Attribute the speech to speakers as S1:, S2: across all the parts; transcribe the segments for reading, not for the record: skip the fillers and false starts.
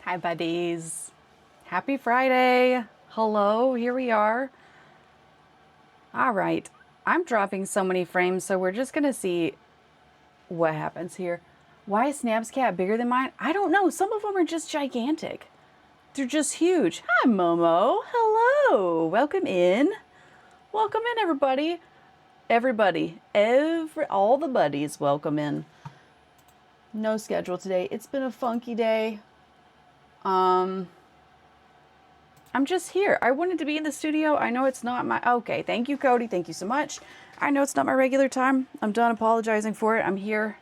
S1: Hi, buddies. Happy Friday. Hello, here we are. All right. I'm dropping so many frames, so we're just going to see what happens here. Why is Snap's cat bigger than mine? I don't know. Some of them are just gigantic. They're just huge. Hi, Momo. Hello. Welcome in. Welcome in, everybody. All the buddies, welcome in. No schedule today. It's been a funky day. I'm just here. I wanted to be in the studio. I know it's not my... Okay, thank you, Cody. Thank you so much. I know it's not my regular time. I'm done apologizing for it. I'm here.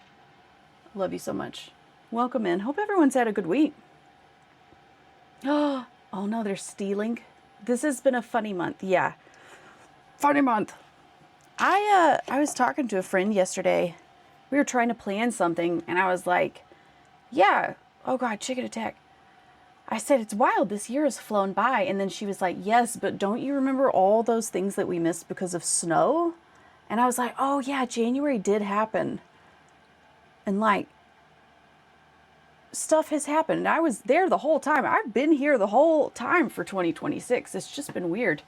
S1: Love you so much. Welcome in. Hope everyone's had a good week. Oh no, they're stealing. This has been a funny month. Yeah. Funny month. I was talking to a friend yesterday. We were trying to plan something, and I was like, yeah. Oh, God, chicken attack. I said, it's wild. This year has flown by. And then she was like, yes, but don't you remember all those things that we missed because of snow? And I was like, oh, yeah, January did happen. And like, stuff has happened. And I was there the whole time. I've been here the whole time for 2026. It's just been weird.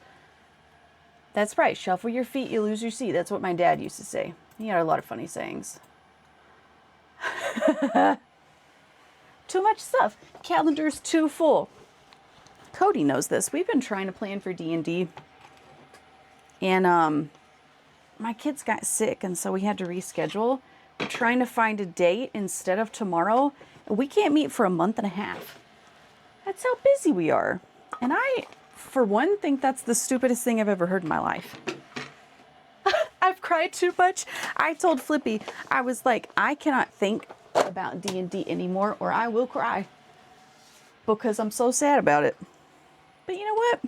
S1: That's right. Shuffle your feet, you lose your seat. That's what my dad used to say. He had a lot of funny sayings. Too much stuff. Calendar's too full. Cody knows this. We've been trying to plan for D&D. And my kids got sick, and so we had to reschedule. We're trying to find a date instead of tomorrow. We can't meet for a month and a half. That's how busy we are. And I, for one, think that's the stupidest thing I've ever heard in my life. I've cried too much. I told Flippy, I was like, I cannot think about D&D anymore, or I will cry. Because I'm so sad about it. But you know what?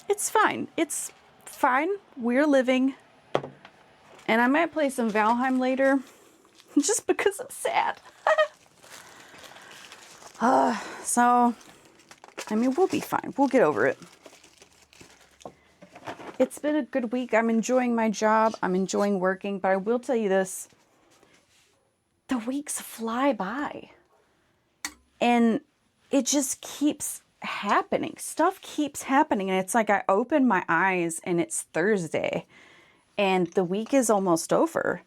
S1: It's fine. It's fine. We're living. And I might play some Valheim later. Just because I'm sad. So, I mean, we'll be fine. We'll get over it. It's been a good week. I'm enjoying my job. I'm enjoying working. But I will tell you this. The weeks fly by. And it just keeps happening. Stuff keeps happening. And it's like I open my eyes and it's Thursday. And the week is almost over.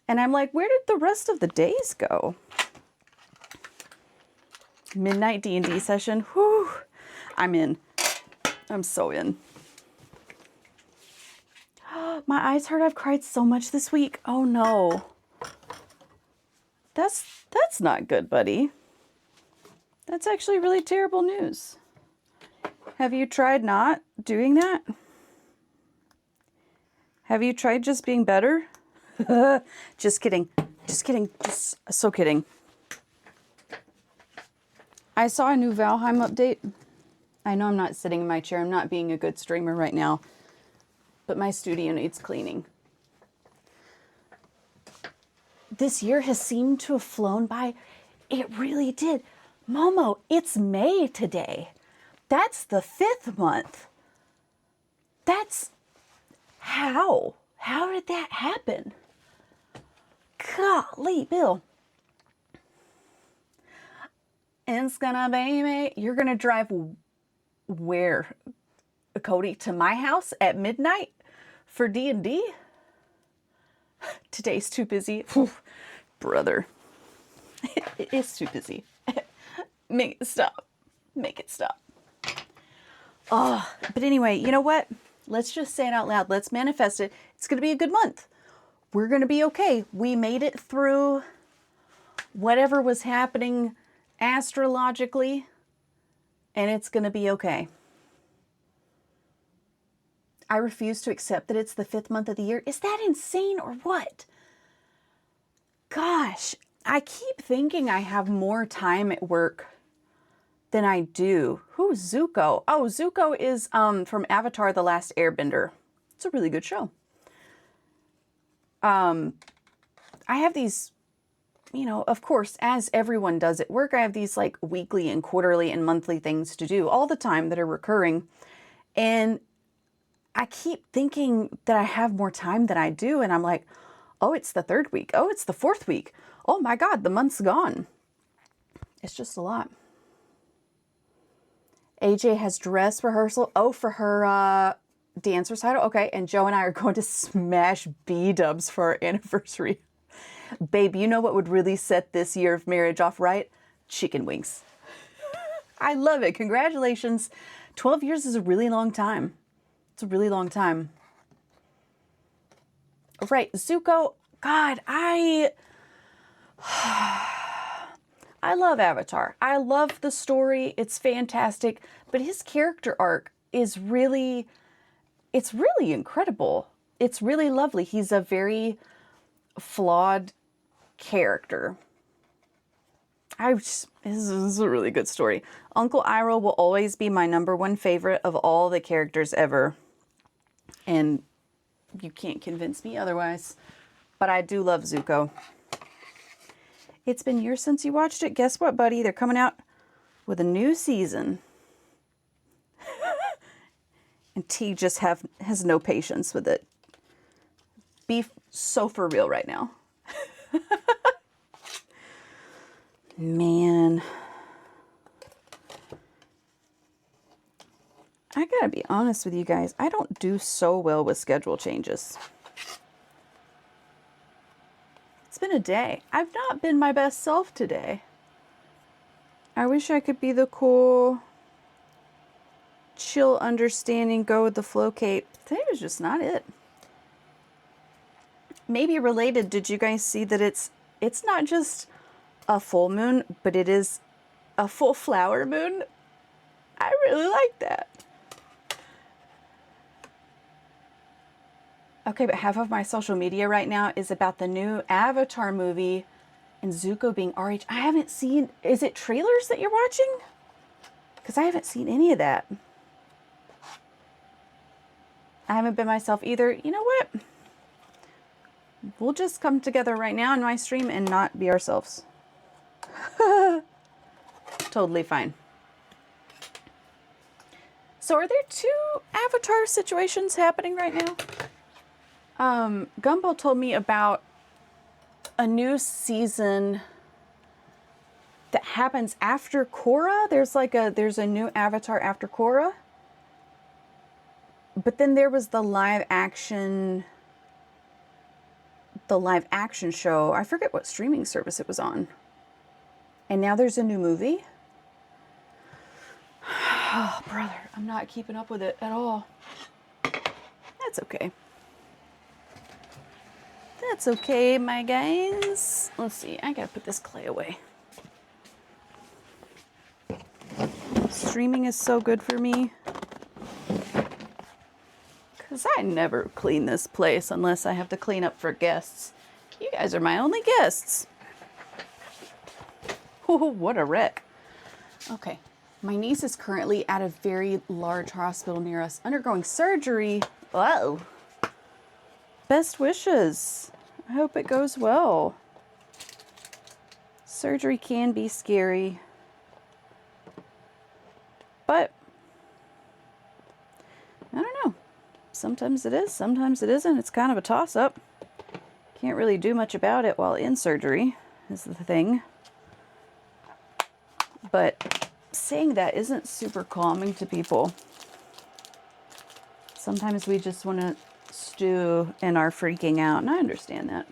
S1: And I'm like, where did the rest of the days go? Midnight D&D session. Whew. I'm in. I'm so in. My eyes hurt. I've cried so much this week. Oh no. That's not good, buddy. That's actually really terrible news. Have you tried not doing that? Have you tried just being better? Just kidding. Just kidding. Just so kidding. I saw a new Valheim update. I know I'm not sitting in my chair. I'm not being a good streamer right now. But my studio needs cleaning. This year has seemed to have flown by. It really did. Momo, it's May today. That's the 5th month. That's... How? How did that happen? Golly, Bill. It's gonna be May. You're gonna drive where, Cody? To my house at midnight for D&D? Today's too busy. Whew, brother. It is too busy. Make it stop. Make it stop. Oh, but anyway, you know what? Let's just say it out loud. Let's manifest it. It's going to be a good month. We're going to be okay. We made it through whatever was happening astrologically, and it's going to be okay. I refuse to accept that it's the 5th month of the year. Is that insane or what? Gosh, I keep thinking I have more time at work than I do. Who's Zuko? Oh, Zuko is from Avatar: The Last Airbender. It's a really good show. I have these, you know, of course, as everyone does at work, I have these like weekly and quarterly and monthly things to do all the time that are recurring. And I keep thinking that I have more time than I do. And I'm like, oh, it's the 3rd week. Oh, it's the 4th week. Oh my God, the month's gone. It's just a lot. AJ has dress rehearsal. Oh, for her dance recital. Okay, and Joe and I are going to smash B-dubs for our anniversary. Babe, you know what would really set this year of marriage off right? Chicken wings. I love it. Congratulations. 12 years is a really long time. It's a really long time. Right, Zuko. God, I love Avatar. I love the story. It's fantastic. But his character arc is really, it's really incredible. It's really lovely. He's a very flawed character. This is a really good story. Uncle Iroh will always be my #1 favorite of all the characters ever. And you can't convince me otherwise. But I do love Zuko. It's been years since you watched it. Guess what, buddy? They're coming out with a new season. And T just has no patience with it. Beef so for real right now. Man. I gotta be honest with you guys. I don't do so well with schedule changes. It's been a day. I've not been my best self today. I wish I could be the cool, chill, understanding, go with the flow Kate. Today was just not it. Maybe related, did you guys see that it's not just a full moon, but it is a full flower moon? I really like that. Okay, but half of my social media right now is about the new Avatar movie and Zuko being RH. I haven't seen, is it trailers that you're watching? Because I haven't seen any of that. I haven't been myself either. You know what? We'll just come together right now in my stream and not be ourselves. Totally fine. So are there 2 Avatar situations happening right now? Gumbo told me about a new season that happens after Korra. There's a new Avatar after Korra. But then there was the live action show. I forget what streaming service it was on. And now there's a new movie. Oh, brother, I'm not keeping up with it at all. That's okay. That's okay, my guys. Let's see, I gotta put this clay away. Streaming is so good for me. Because I never clean this place unless I have to clean up for guests. You guys are my only guests. Oh, what a wreck. Okay, my niece is currently at a very large hospital near us undergoing surgery. Whoa. Best wishes. I hope it goes well. Surgery can be scary. But I don't know. Sometimes it is, sometimes it isn't. It's kind of a toss-up. Can't really do much about it while in surgery, is the thing. But saying that isn't super calming to people. Sometimes we just want to stew and are freaking out, and I understand that.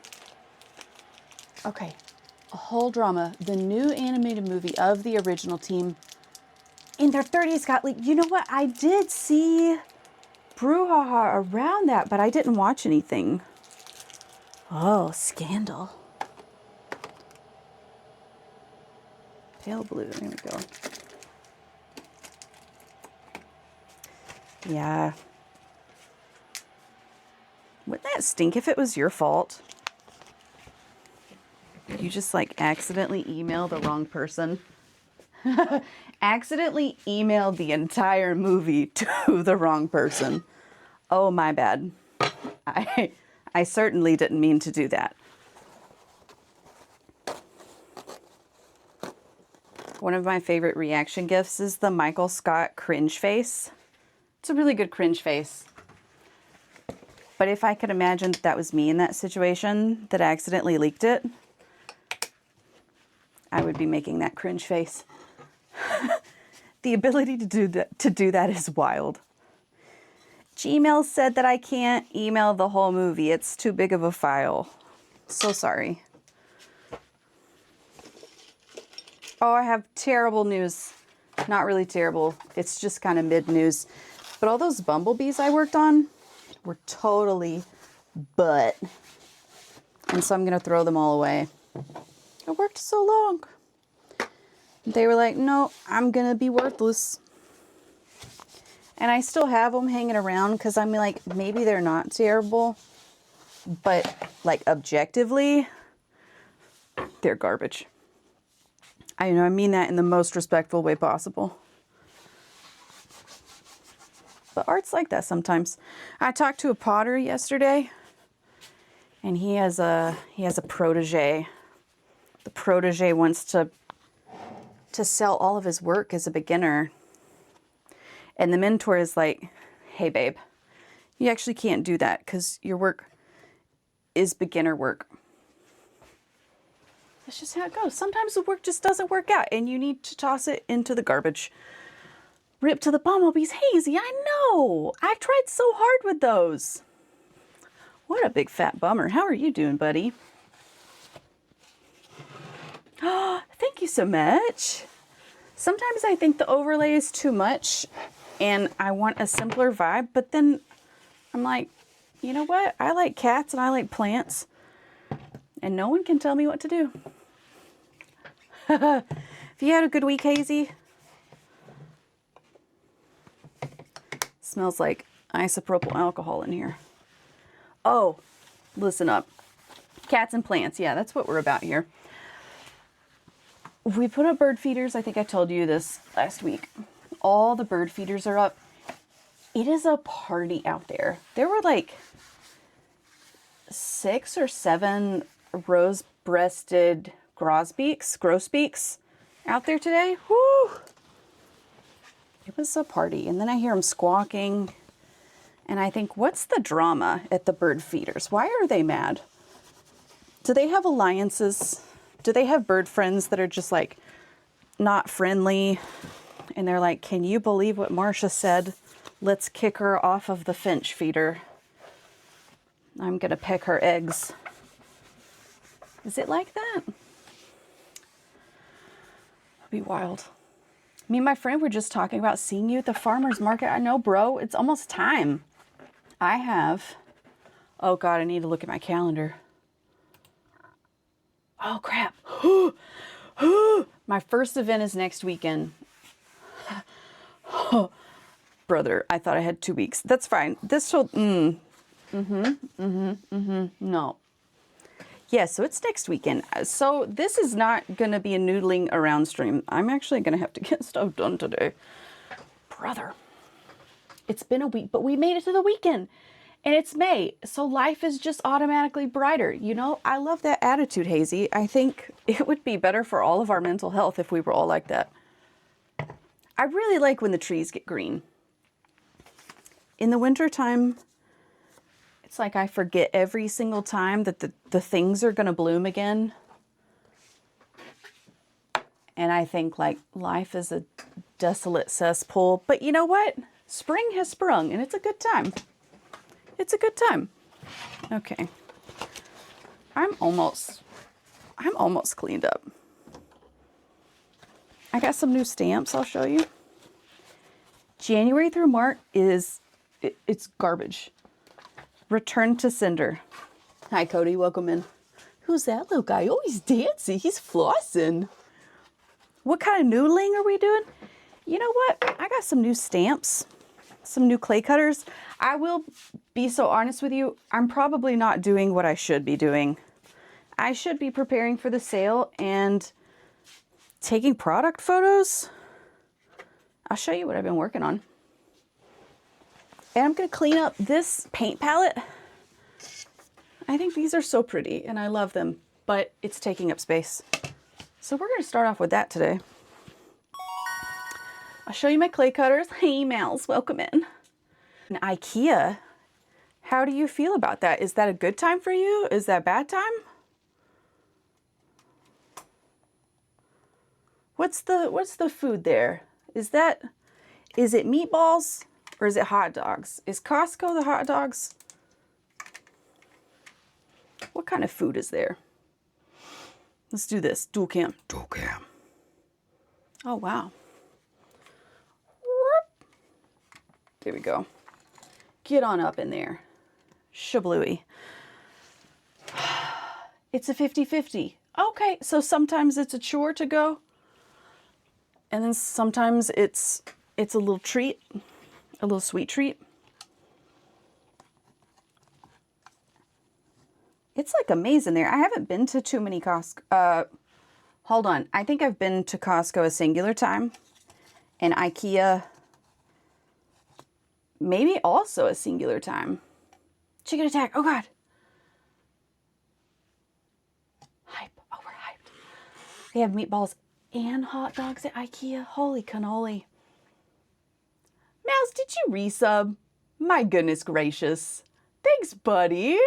S1: Okay, a whole drama. The new animated movie of the original team in their 30s got leaked. You know what? I did see brouhaha around that, but I didn't watch anything. Oh, scandal. Pale blue, there we go. Yeah. Wouldn't that stink if it was your fault? You just like accidentally emailed the wrong person. Accidentally emailed the entire movie to the wrong person. Oh, my bad. I certainly didn't mean to do that. One of my favorite reaction gifs is the Michael Scott cringe face. It's a really good cringe face. But if I could imagine that was me in that situation that accidentally leaked it, I would be making that cringe face. The ability to do that is wild. Gmail said that I can't email the whole movie. It's too big of a file. So sorry. Oh, I have terrible news. Not really terrible. It's just kind of mid news. But all those bumblebees I worked on were totally butt. And so I'm going to throw them all away. I worked so long. They were like, no, I'm going to be worthless. And I still have them hanging around because I'm like, maybe they're not terrible. But like objectively, they're garbage. I know, I mean that in the most respectful way possible. But art's like that sometimes. I talked to a potter yesterday, and he has a protege. The protege wants to sell all of his work as a beginner. And the mentor is like, hey babe, you actually can't do that because your work is beginner work. That's just how it goes. Sometimes the work just doesn't work out and you need to toss it into the garbage. Rip to the bumblebees, Hazy, I know. I tried so hard with those. What a big fat bummer. How are you doing, buddy? Oh, thank you so much. Sometimes I think the overlay is too much and I want a simpler vibe, but then I'm like, you know what? I like cats and I like plants and no one can tell me what to do. Have you had a good week, Hazy? Smells like isopropyl alcohol in here. Oh, listen up. Cats and plants. Yeah, that's what we're about here. We put up bird feeders. I think I told you this last week. All the bird feeders are up. It is a party out there. There were like 6 or 7 rose-breasted grosbeaks out there today. Woo! It was a party. And then I hear them squawking. And I think, what's the drama at the bird feeders? Why are they mad? Do they have alliances? Do they have bird friends that are just like not friendly? And they're like, can you believe what Marcia said? Let's kick her off of the finch feeder. I'm going to peck her eggs. Is it like that? That'd be wild. Me and my friend were just talking about seeing you at the farmer's market. I know, bro. It's almost time. I have... Oh, God, I need to look at my calendar. Oh, crap. My first event is next weekend. Brother, I thought I had 2 weeks. That's fine. This will... No. Yeah, so it's next weekend. So this is not going to be a noodling around stream. I'm actually going to have to get stuff done today. Brother, it's been a week, but we made it to the weekend. And it's May, so life is just automatically brighter. You know, I love that attitude, Hazy. I think it would be better for all of our mental health if we were all like that. I really like when the trees get green. In the wintertime, it's like I forget every single time that the things are going to bloom again. And I think like life is a desolate cesspool. But you know what? Spring has sprung and it's a good time. It's a good time. Okay. I'm almost cleaned up. I got some new stamps I'll show you. January through March it's garbage. Return to sender. Hi, Cody. Welcome in. Who's that little guy? Oh, he's dancing. He's flossing. What kind of noodling are we doing? You know what? I got some new stamps, some new clay cutters. I will be so honest with you. I'm probably not doing what I should be doing. I should be preparing for the sale and taking product photos. I'll show you what I've been working on. And I'm going to clean up this paint palette. I think these are so pretty and I love them, but it's taking up space. So we're going to start off with that today. I'll show you my clay cutters. Hey, Mals, welcome in. And IKEA, how do you feel about that? Is that a good time for you? Is that a bad time? What's the food there? Is it meatballs or is it hot dogs? Is Costco the hot dogs? What kind of food is there? Let's do this. Dual cam. Dual cam. Oh, wow. There we go. Get on up in there. Shablooey. It's a 50-50. Okay, so sometimes it's a chore to go. And then sometimes it's a little treat. A little sweet treat. It's like amazing there. I haven't been to too many Costco. Hold on. I think I've been to Costco a singular time. And IKEA maybe also a singular time. Chicken attack. Oh, God. Hype. Overhyped. They have meatballs and hot dogs at IKEA. Holy cannoli. Mouse, did you resub? My goodness gracious. Thanks, buddy.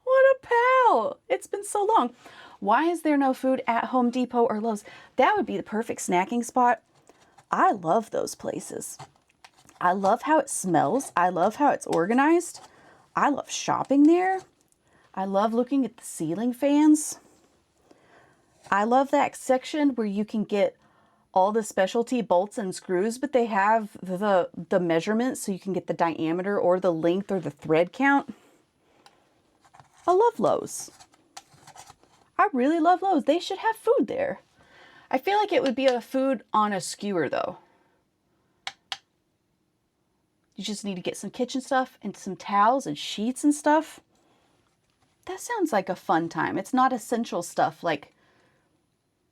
S1: What a pal. It's been so long. Why is there no food at Home Depot or Lowe's? That would be the perfect snacking spot. I love those places. I love how it smells. I love how it's organized. I love shopping there. I love looking at the ceiling fans. I love that section where you can get all the specialty bolts and screws, but they have the measurements so you can get the diameter or the length or the thread count. I love Lowe's. I really love Lowe's. They should have food there. I feel like it would be a food on a skewer though. You just need to get some kitchen stuff and some towels and sheets and stuff. That sounds like a fun time. It's not essential stuff like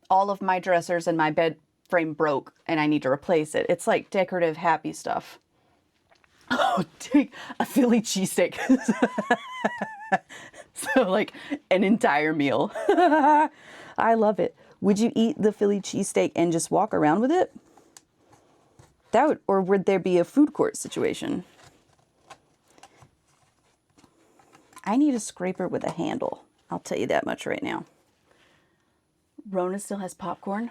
S1: all of my dressers and my bed frame broke and I need to replace it. It's like decorative happy stuff. Oh, take a Philly cheesesteak. So like an entire meal. I love it. Would you eat the Philly cheesesteak and just walk around with it? That would, or would there be a food court situation? I need a scraper with a handle. I'll tell you that much right now. Rona still has popcorn.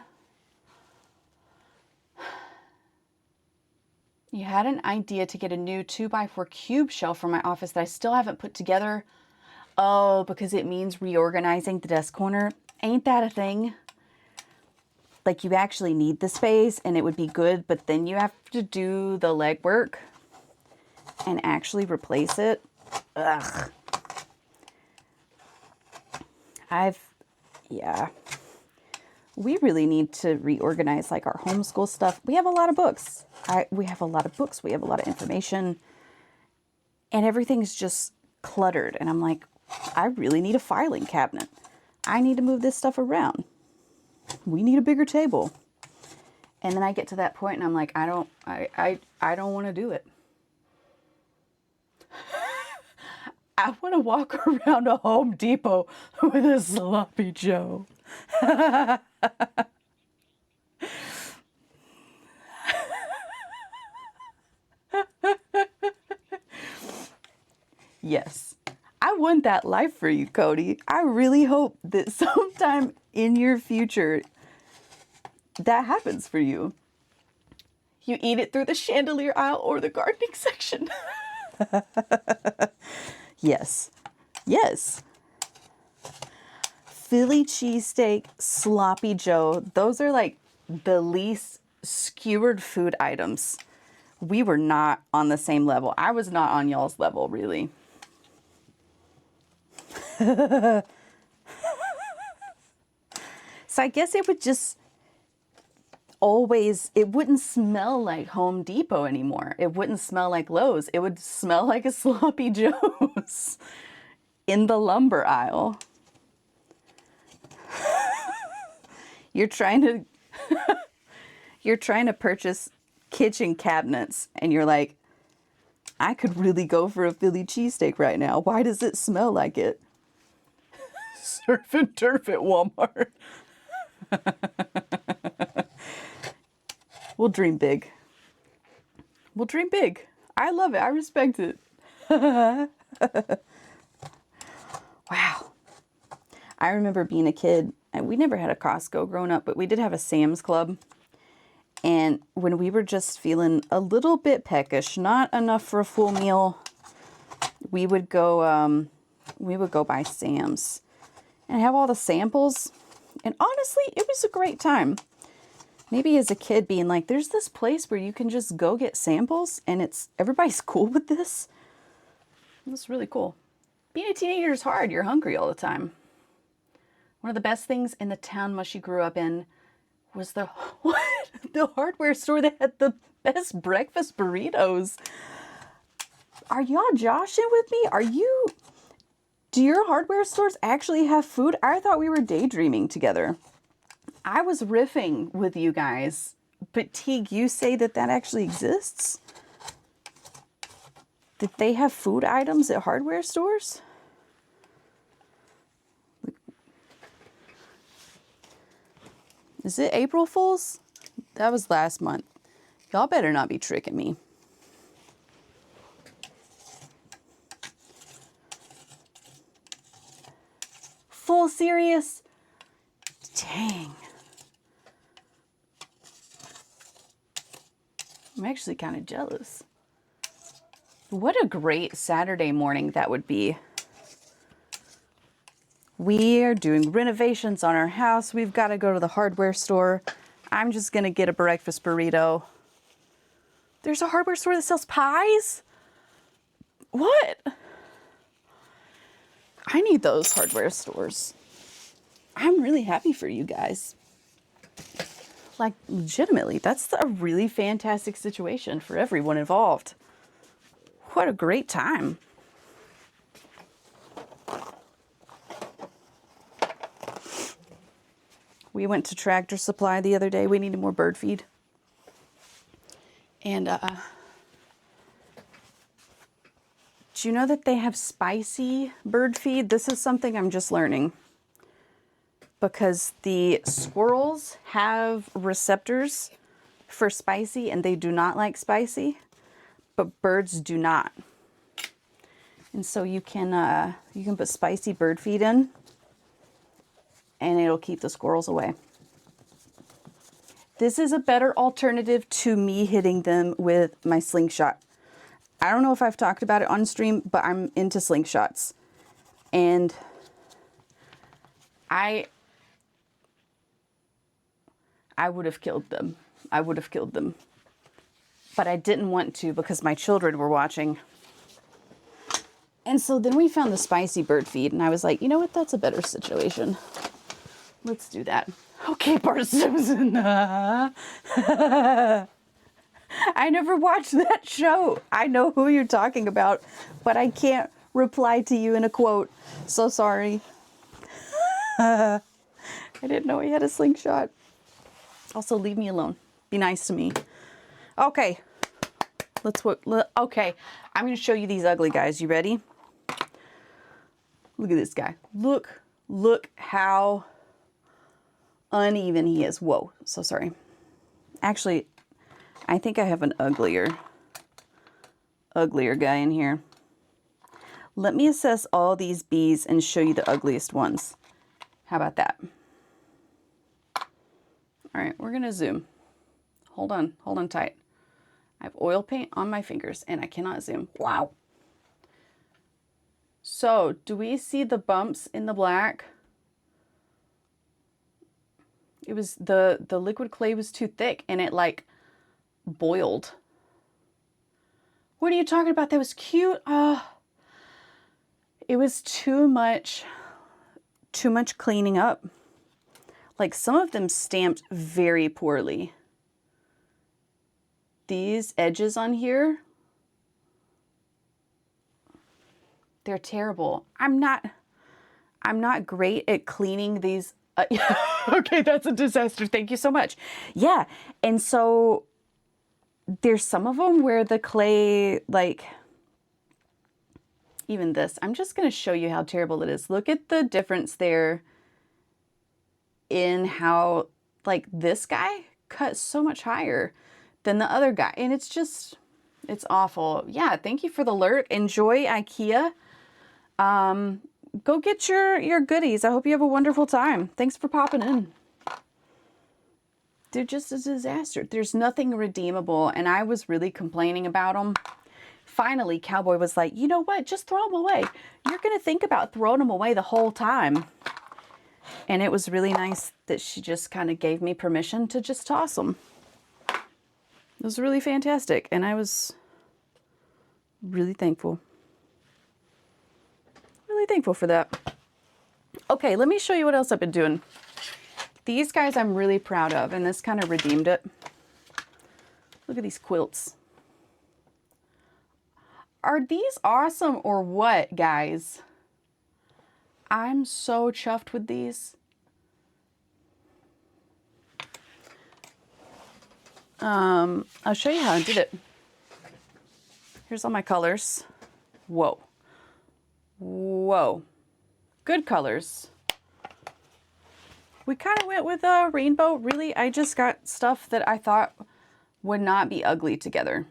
S1: You had an idea to get a new 2x4 cube shelf for my office that I still haven't put together. Oh, because it means reorganizing the desk corner. Ain't that a thing? Like you actually need the space and it would be good, but then you have to do the legwork and actually replace it. Ugh. Yeah. We really need to reorganize like our homeschool stuff. We have a lot of books. We have a lot of books. We have a lot of information. And everything's just cluttered. And I'm like, I really need a filing cabinet. I need to move this stuff around. We need a bigger table. And then I get to that point and I'm like, I don't want to do it. I want to walk around a Home Depot with a sloppy Joe. Yes, I want that life for you, Cody. I really hope that sometime in your future that happens for you. You eat it through the chandelier aisle or the gardening section. Yes. Yes. Philly cheesesteak, sloppy Joe. Those are like the least skewered food items. We were not on the same level. I was not on y'all's level, really. So I guess it would just always, it wouldn't smell like Home Depot anymore. It wouldn't smell like Lowe's. It would smell like a sloppy Joe's in the lumber aisle. You're trying to purchase kitchen cabinets and you're like, I could really go for a Philly cheesesteak right now. Why does it smell like it? Surf and turf at Walmart. We'll dream big. We'll dream big. I love it. I respect it. Wow. I remember being a kid, and we never had a Costco growing up, but we did have a Sam's Club. And when we were just feeling a little bit peckish, not enough for a full meal, we would go by Sam's and have all the samples. And honestly, it was a great time. Maybe as a kid being like, there's this place where you can just go get samples and everybody's cool with this. It's really cool. Being a teenager is hard. You're hungry all the time. One of the best things in the town Mushy grew up in was the hardware store that had the best breakfast burritos. Are y'all joshing with me? Do your hardware stores actually have food? I thought we were daydreaming together. I was riffing with you guys, but Teague, you say that actually exists? Did they have food items at hardware stores? Is it April Fool's? That was last month. Y'all better not be tricking me. Full serious? Dang. I'm actually kind of jealous. What a great Saturday morning that would be. We are doing renovations on our house. We've got to go to the hardware store. I'm just going to get a breakfast burrito. There's a hardware store that sells pies? What? I need those hardware stores. I'm really happy for you guys. Like, legitimately, that's a really fantastic situation for everyone involved. What a great time. We went to Tractor Supply the other day. We needed more bird feed. And do you know that they have spicy bird feed? This is something I'm just learning. Because the squirrels have receptors for spicy and they do not like spicy, but birds do not. And so you can put spicy bird feed in and it'll keep the squirrels away. This is a better alternative to me hitting them with my slingshot. I don't know if I've talked about it on stream, but I'm into slingshots. And I would have killed them. I would have killed them. But I didn't want to because my children were watching. And so then we found the spicy bird feed and I was like, you know what? That's a better situation. Let's do that. Okay, Bart Simpson. I never watched that show. I know who you're talking about, but I can't reply to you in a quote. So sorry. I didn't know he had a slingshot. Also, leave me alone. Be nice to me. Okay. Okay. I'm going to show you these ugly guys. You ready? Look at this guy. Look how uneven he is. Whoa. So sorry. Actually, I think I have an uglier guy in here. Let me assess all these bees and show you the ugliest ones. How about that? All right, we're gonna zoom. Hold on tight. I have oil paint on my fingers and I cannot zoom. Wow. So, do we see the bumps in the black? It was the liquid clay was too thick and it like boiled. What are you talking about? That was cute. It was too much cleaning up. Like some of them stamped very poorly. These edges on here, they're terrible. I'm not great at cleaning these. Okay, that's a disaster. Thank you so much. Yeah, and so there's some of them where the clay, like even this, I'm just going to show you how terrible it is. Look at the difference there in how, like, this guy cut so much higher than the other guy. And it's just, it's awful. Yeah, thank you for the alert. Enjoy IKEA. Go get your goodies. I hope you have a wonderful time. Thanks for popping in. they're just a disaster. There's nothing redeemable, and I was really complaining about them. Finally, Cowboy was like, you know what? Just throw them away. You're going to think about throwing them away the whole time. And it was really nice that she just kind of gave me permission to just toss them. It was really fantastic, and I was really thankful. Really thankful for that. Okay, let me show you what else I've been doing. These guys I'm really proud of, and this kind of redeemed it. Look at these quilts. Are these awesome or what, guys? I'm so chuffed with these. I'll show you how I did it. Here's all my colors. Whoa. Whoa. Good colors. We kind of went with a rainbow. Really, I just got stuff that I thought would not be ugly together.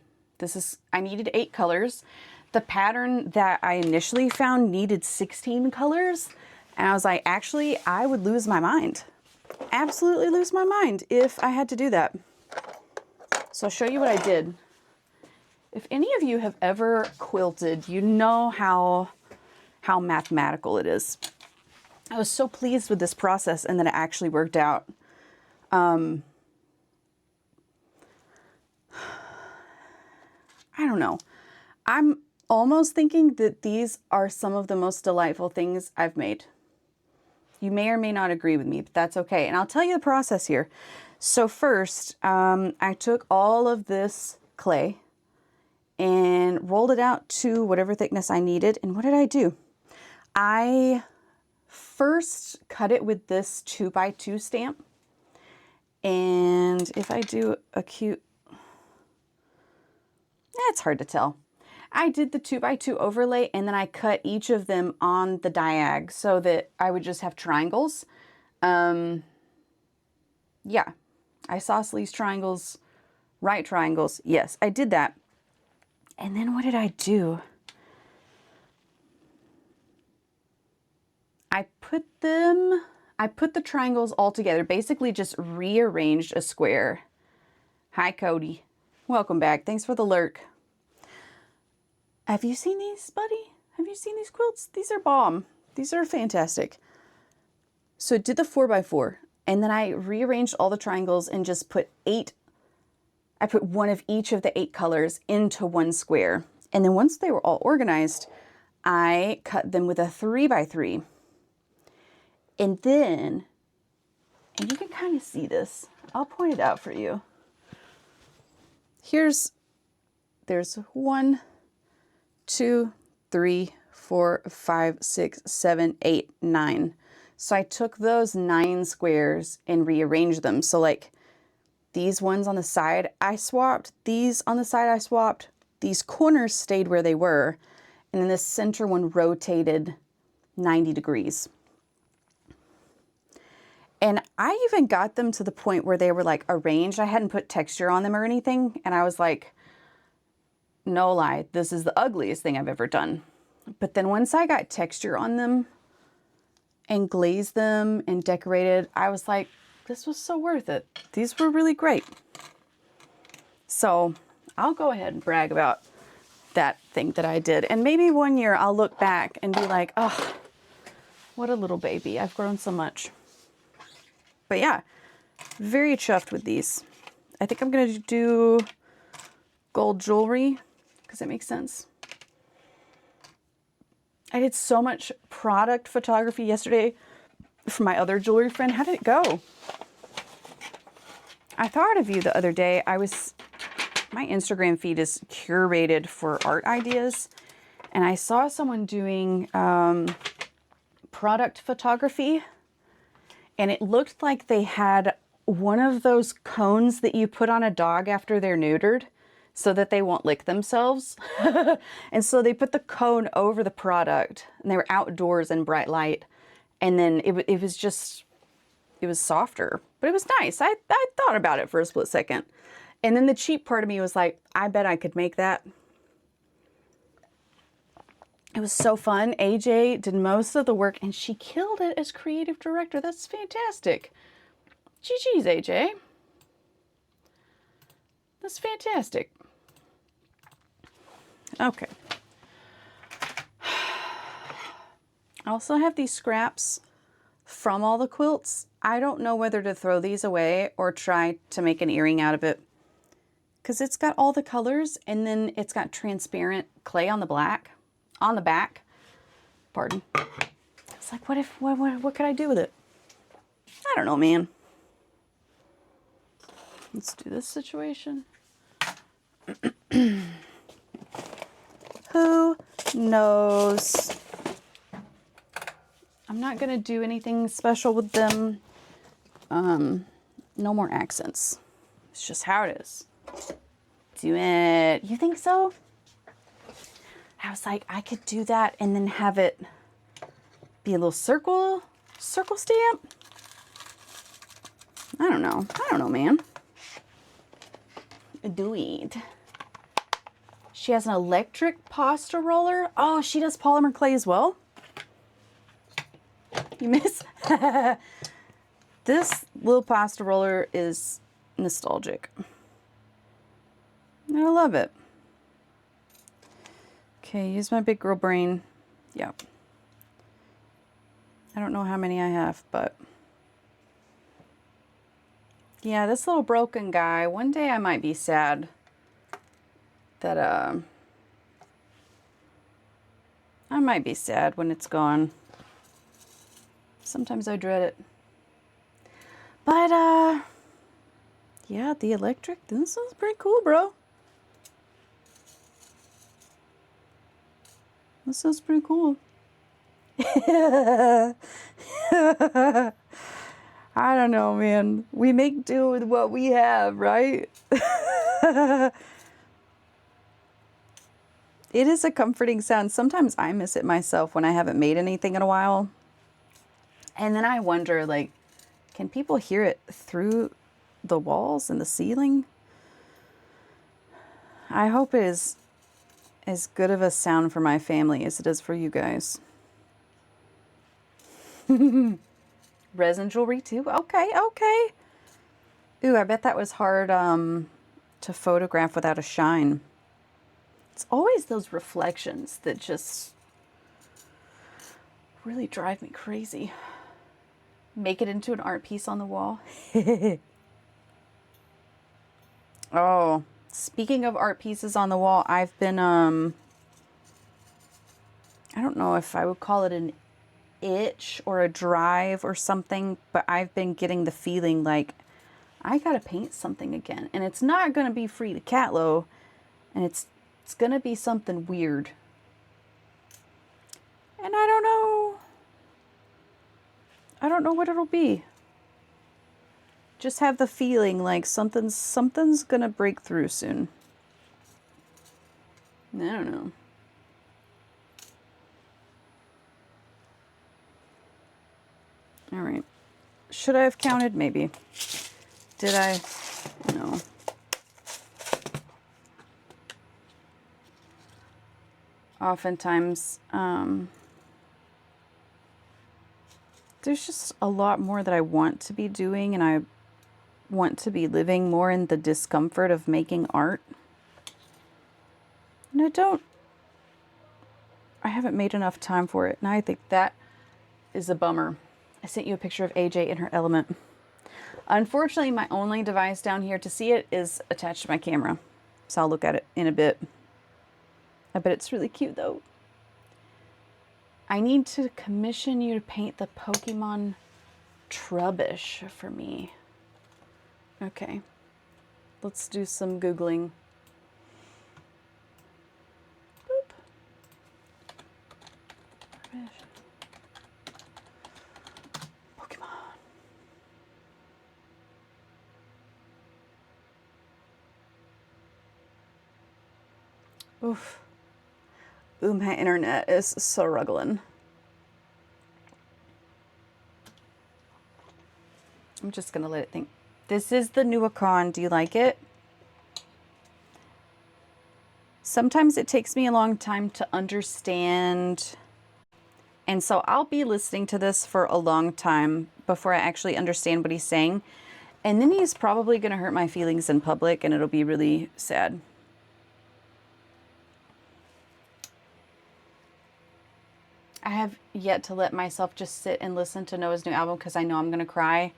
S1: I needed 8 colors. The pattern that I initially found needed 16 colors. And I was like, actually, I would lose my mind. Absolutely lose my mind if I had to do that. So I'll show you what I did. If any of you have ever quilted, you know how mathematical it is. I was so pleased with this process and that it actually worked out. I don't know. I'm almost thinking that these are some of the most delightful things I've made. You may or may not agree with me, but that's okay. And I'll tell you the process here. So first, I took all of this clay and rolled it out to whatever thickness I needed. And what did I do? I first cut it with this 2x2 stamp. And if I do a cute, it's hard to tell. I did the 2x2 overlay, and then I cut each of them on the diag so that I would just have triangles. Yeah, isosceles triangles, right triangles. Yes, I did that. And then what did I do? I put the triangles all together, basically just rearranged a square. Hi, Cody. Welcome back. Thanks for the lurk. Have you seen these, buddy? Have you seen these quilts? These are bomb. These are fantastic. So I did the 4x4, and then I rearranged all the triangles and just put 8. I put one of each of the 8 colors into one square. And then once they were all organized, I cut them with a 3x3. And then, and you can kind of see this. I'll point it out for you. There's 1, 2, 3, 4, 5, 6, 7, 8, 9. So I took those 9 squares and rearranged them. So like these ones on the side, I swapped. These on the side, I swapped. These corners stayed where they were. And then this center one rotated 90 degrees. And I even got them to the point where they were like arranged. I hadn't put texture on them or anything. And I was like, no lie, this is the ugliest thing I've ever done. But then once I got texture on them and glazed them and decorated, I was like, this was so worth it. These were really great. So I'll go ahead and brag about that thing that I did. And maybe one year I'll look back and be like, oh, what a little baby. I've grown so much. But yeah, very chuffed with these. I think I'm going to do gold jewelry because it makes sense. I did so much product photography yesterday for my other jewelry friend. How did it go? I thought of you the other day. My Instagram feed is curated for art ideas, and I saw someone doing product photography, and it looked like they had one of those cones that you put on a dog after they're neutered so that they won't lick themselves. And so they put the cone over the product, and they were outdoors in bright light. And then it was softer, but it was nice. I thought about it for a split second. And then the cheap part of me was like, I bet I could make that. It was so fun. AJ did most of the work, and she killed it as creative director. That's fantastic. GG's, AJ. That's fantastic. Okay. I also have these scraps from all the quilts. I don't know whether to throw these away or try to make an earring out of it, because it's got all the colors and then it's got transparent clay on the back. Pardon. It's like, what could I do with it? I don't know, man. Let's do this situation. Who knows? I'm not going to do anything special with them. No more accents. It's just how it is. Do it. You think so? I was like, I could do that and then have it be a little circle stamp. I don't know, man. Do it. She has an electric pasta roller. Oh, she does polymer clay as well. You miss? This little pasta roller is nostalgic. I love it. Okay, use my big girl brain. Yep. I don't know how many I have, but yeah, this little broken guy, one day I might be sad that I might be sad when it's gone. Sometimes I dread it. But yeah, the electric, this is pretty cool, bro. This is pretty cool. I don't know, man. We make do with what we have, right? It is a comforting sound. Sometimes I miss it myself when I haven't made anything in a while. And then I wonder, like, can people hear it through the walls and the ceiling? I hope it is as good of a sound for my family as it is for you guys. Resin jewelry too? Okay, okay. Ooh, I bet that was hard to photograph without a shine. It's always those reflections that just really drive me crazy. Make it into an art piece on the wall. Oh, speaking of art pieces on the wall, I've been, I don't know if I would call it an itch or a drive or something, but I've been getting the feeling like I gotta paint something again. And it's not gonna be Frida Kahlo, and it's gonna be something weird. And I don't know what it'll be. Just have the feeling like something's gonna break through soon. I don't know. All right. Should I have counted? Maybe. Did I? No. Oftentimes, there's just a lot more that I want to be doing, and I want to be living more in the discomfort of making art. And I haven't made enough time for it, and I think that is a bummer. I sent you a picture of AJ in her element. Unfortunately, my only device down here to see it is attached to my camera, so I'll look at it in a bit. I bet it's really cute though. I need to commission you to paint the Pokemon Trubbish for me. Okay, let's do some Googling. Boop. Trubbish. Pokemon. Oof. Ooh, my internet is struggling. I'm just gonna let it think. This is the Nuacon. Do you like it? Sometimes it takes me a long time to understand. And so I'll be listening to this for a long time before I actually understand what he's saying. And then he's probably going to hurt my feelings in public, and it'll be really sad. I have yet to let myself just sit and listen to Noah's new album because I know I'm going to cry.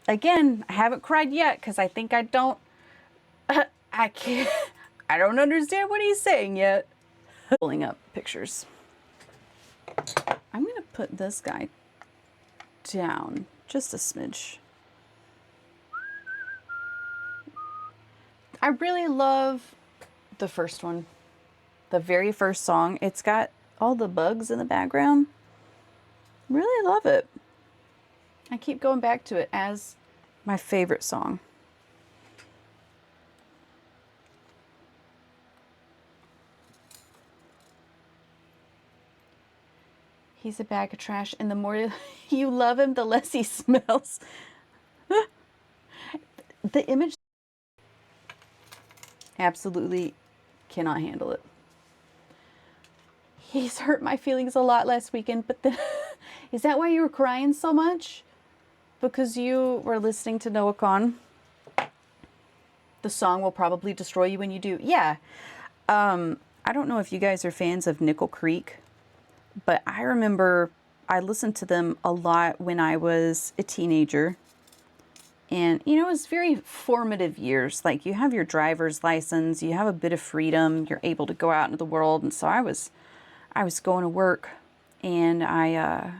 S1: Again, I haven't cried yet because I think I don't, I can't, I don't understand what he's saying yet. Pulling up pictures. I'm going to put this guy down just a smidge. I really love the first one, the very first song. It's got all the bugs in the background. Really love it. I keep going back to it as my favorite song. He's a bag of trash, and the more you love him, the less he smells. The image absolutely cannot handle it. He's hurt my feelings a lot last weekend, but then, is that why you were crying so much? Because you were listening to Noah Kahan? The song will probably destroy you when you do. Yeah. I don't know if you guys are fans of Nickel Creek, but I remember I listened to them a lot when I was a teenager. And, you know, it was very formative years. Like, you have your driver's license, you have a bit of freedom, you're able to go out into the world. And so I was going to work, and I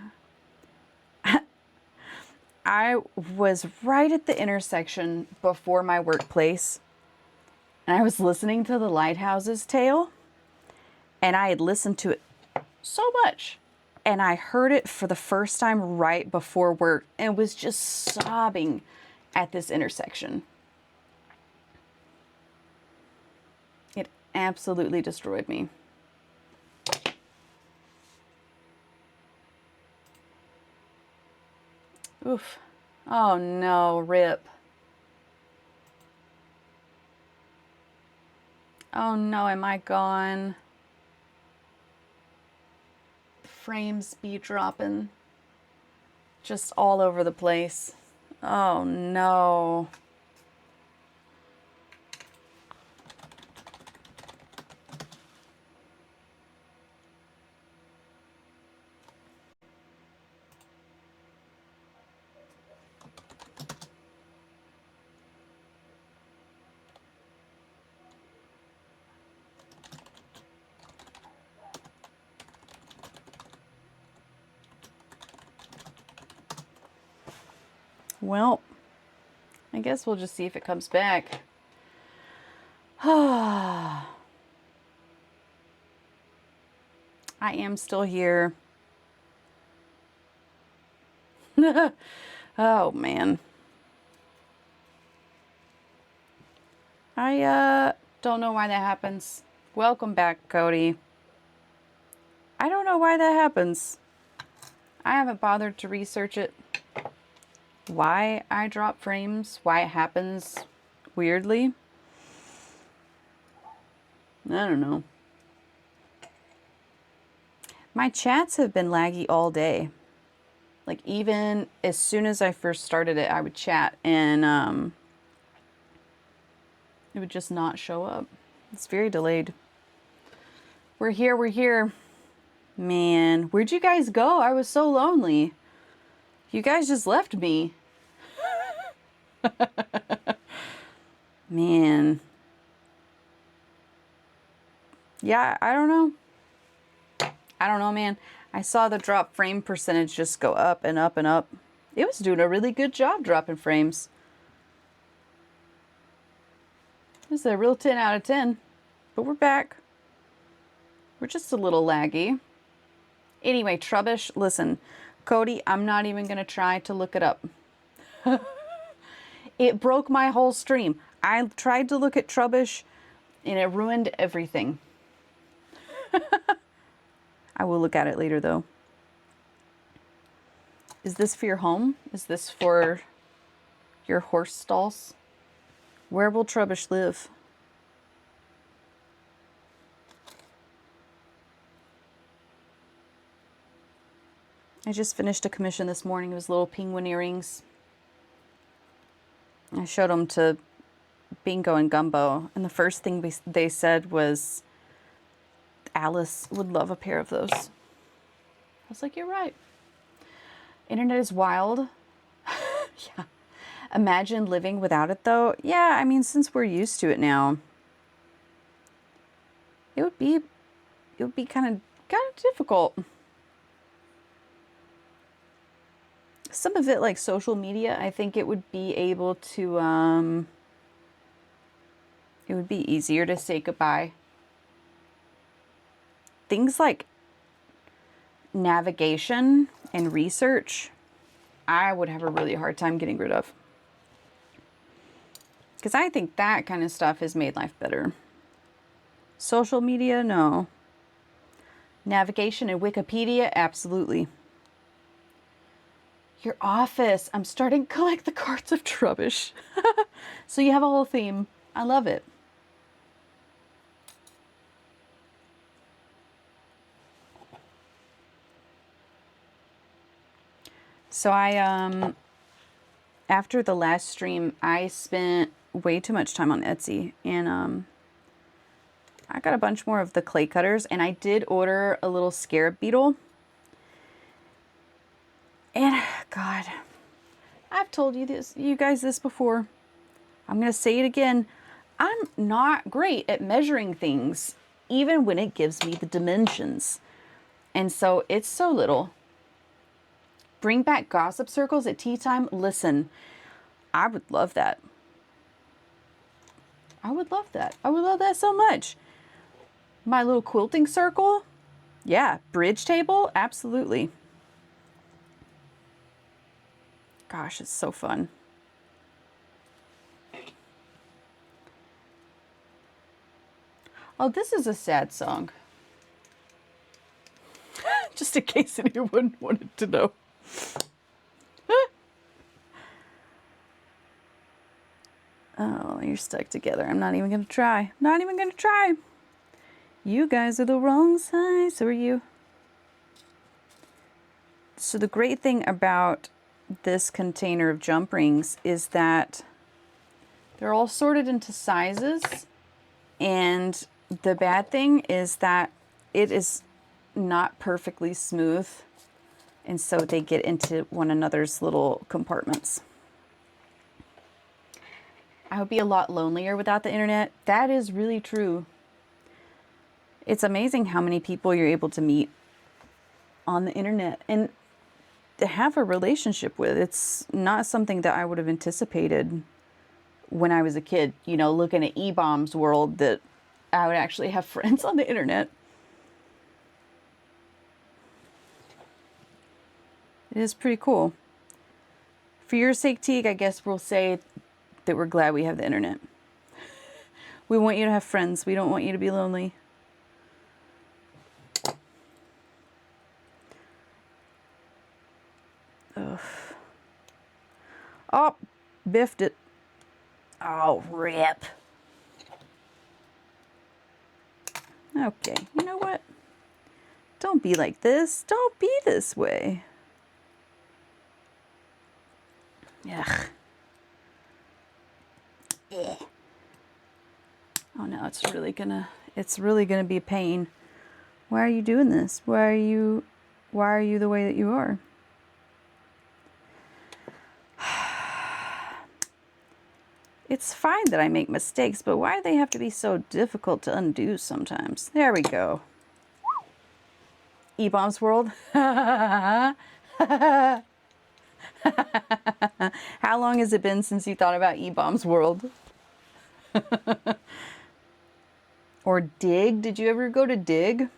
S1: was right at the intersection before my workplace, and I was listening to the Lighthouse's Tale, and I had listened to it so much, and I heard it for the first time right before work, and was just sobbing at this intersection. It absolutely destroyed me. Oof. Oh no, rip. Oh no, am I gone? Frames be dropping just all over the place. Oh no. Well, I guess we'll just see if it comes back. I am still here. Oh man. I don't know why that happens. Welcome back, Cody. I don't know why that happens. I haven't bothered to research it. Why I drop frames, why it happens weirdly. I don't know. My chats have been laggy all day. Like, even as soon as I first started it, I would chat and it would just not show up. It's very delayed. We're here, we're here. Man, where'd you guys go? I was so lonely. You guys just left me. Man. Yeah, I don't know. I don't know, man. I saw the drop frame percentage just go up and up and up. It was doing a really good job dropping frames. This is a real 10 out of 10. But we're back. We're just a little laggy. Anyway, Trubbish, listen. Cody, I'm not even going to try to look it up. It broke my whole stream. I tried to look at Trubbish, and it ruined everything. I will look at it later, though. Is this for your home? Is this for your horse stalls? Where will Trubbish live? I just finished a commission this morning. It was little penguin earrings. I showed them to Bingo and Gumbo, and the first thing they said was Alice would love a pair of those. I was like, you're right. Internet is wild. Yeah. Imagine living without it though. Yeah, I mean, since we're used to it now, it would be kind of difficult. Some of it, like social media, I think it would be able to it would be easier to say goodbye. Things like navigation and research, I would have a really hard time getting rid of. Because I think that kind of stuff has made life better. Social media, no. Navigation and Wikipedia, absolutely. Your office. I'm starting to collect the cards of Trubbish. So you have a whole theme. I love it. So I, after the last stream, I spent way too much time on Etsy, and I got a bunch more of the clay cutters, and I did order a little scarab beetle. And God, I've told you guys this before. I'm going to say it again. I'm not great at measuring things, even when it gives me the dimensions. And so it's so little. Bring back gossip circles at tea time. Listen, I would love that. I would love that. I would love that so much. My little quilting circle. Yeah. Bridge table. Absolutely. Gosh, it's so fun. Oh, this is a sad song. Just in case anyone wanted to know. Oh, you're stuck together. I'm not even going to try. Not even going to try. You guys are the wrong size. So are you. So the great thing about this container of jump rings is that they're all sorted into sizes. And the bad thing is that it is not perfectly smooth. And so they get into one another's little compartments. I would be a lot lonelier without the internet. That is really true. It's amazing how many people you're able to meet on the internet and to have a relationship with. It's not something that I would have anticipated when I was a kid, you know, looking at E-Bomb's world, that I would actually have friends on the internet. It is pretty cool. For your sake, Teague, I guess we'll say that we're glad we have the internet. We want you to have friends. We don't want you to be lonely. Ugh. Oh, biffed it. Oh, rip. Okay, you know what? Don't be like this. Don't be this way. Ugh. Yeah. Oh no, it's really gonna be a pain. Why are you doing this? Why are you the way that you are? It's fine that I make mistakes, but why do they have to be so difficult to undo sometimes? There we go. E-Bomb's world. How long has it been since you thought about E-Bomb's world? Or Dig? Did you ever go to Dig?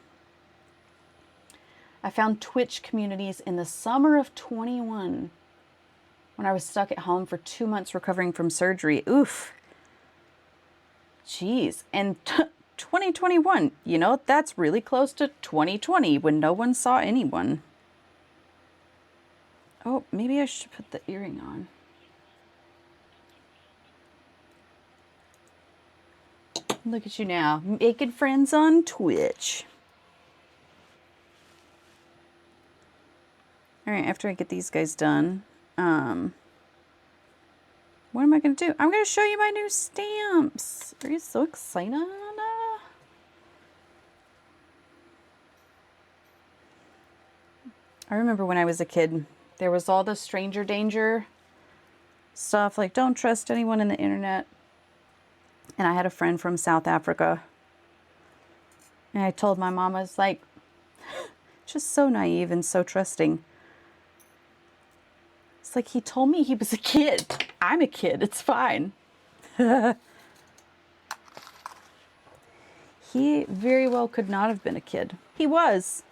S1: I found Twitch communities in the summer of 21 when I was stuck at home for 2 months recovering from surgery. Oof. Jeez. And 2021, you know, that's really close to 2020 when no one saw anyone. Oh, maybe I should put the earring on. Look at you now, making friends on Twitch. All right, after I get these guys done, what what am I going to do? I'm going to show you my new stamps. Are you so excited? I remember when I was a kid, there was all the stranger danger stuff, like don't trust anyone in the internet. And I had a friend from South Africa. And I told my mom, I was like, just so naive and so trusting. It's like he told me he was a kid. I'm a kid. It's fine. He very well could not have been a kid. He was.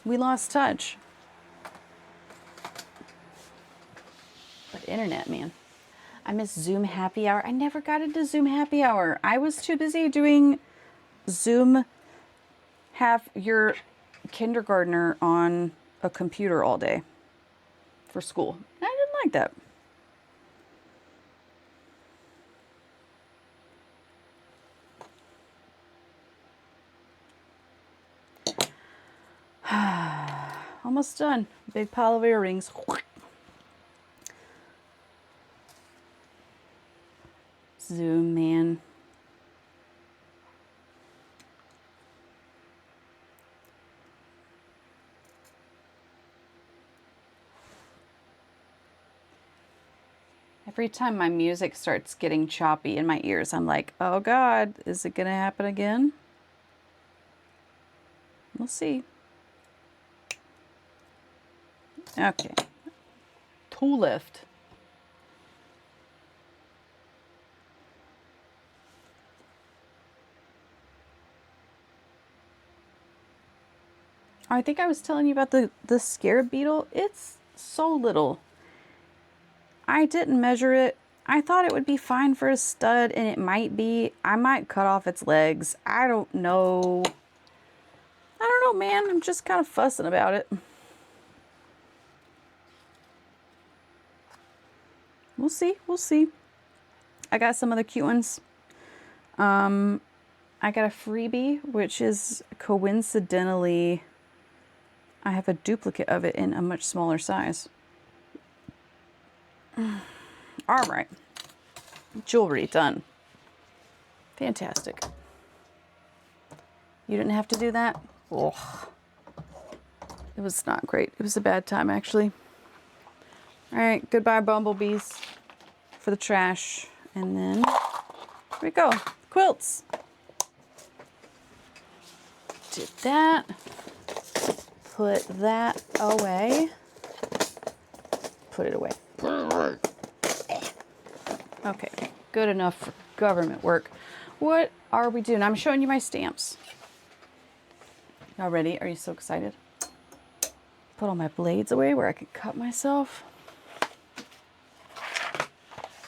S1: We lost touch. But internet, man. I miss Zoom happy hour. I never got into Zoom happy hour. I was too busy doing Zoom, have your kindergartner on a computer all day for school. I didn't like that. Almost done. Big pile of earrings. Zoom, man. Every time my music starts getting choppy in my ears, I'm like, oh God, is it going to happen again? We'll see. Okay. Tool lift. I think I was telling you about the scarab beetle. It's so little. I didn't measure it. I thought it would be fine for a stud, and it might be. I might cut off its legs. I don't know. I don't know, man. I'm just kind of fussing about it. We'll see. We'll see. I got some other cute ones. I got a freebie, which is coincidentally, I have a duplicate of it in a much smaller size. All right. Jewelry done. Fantastic. You didn't have to do that? Oh, it was not great. It was a bad time, actually. All right, goodbye, bumblebees, for the trash. And then, here we go. Quilts. Did that. Put that away. Put it away. Okay, good enough for government work. What are we doing? I'm showing you my stamps. Y'all ready? Are you so excited? Put all my blades away where I could cut myself.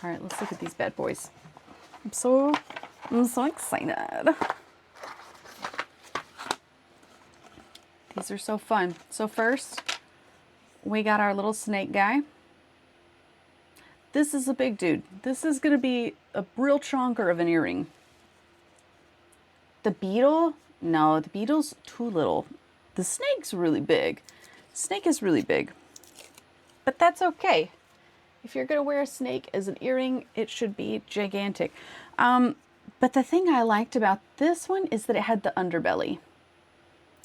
S1: All right, let's look at these bad boys. I'm so excited. These are so fun. So first, we got our little snake guy. This is a big dude. This is going to be a real chonker of an earring. The beetle? No, the beetle's too little. The snake's really big. The snake is really big. But that's okay. If you're going to wear a snake as an earring, it should be gigantic. But the thing I liked about this one is that it had the underbelly.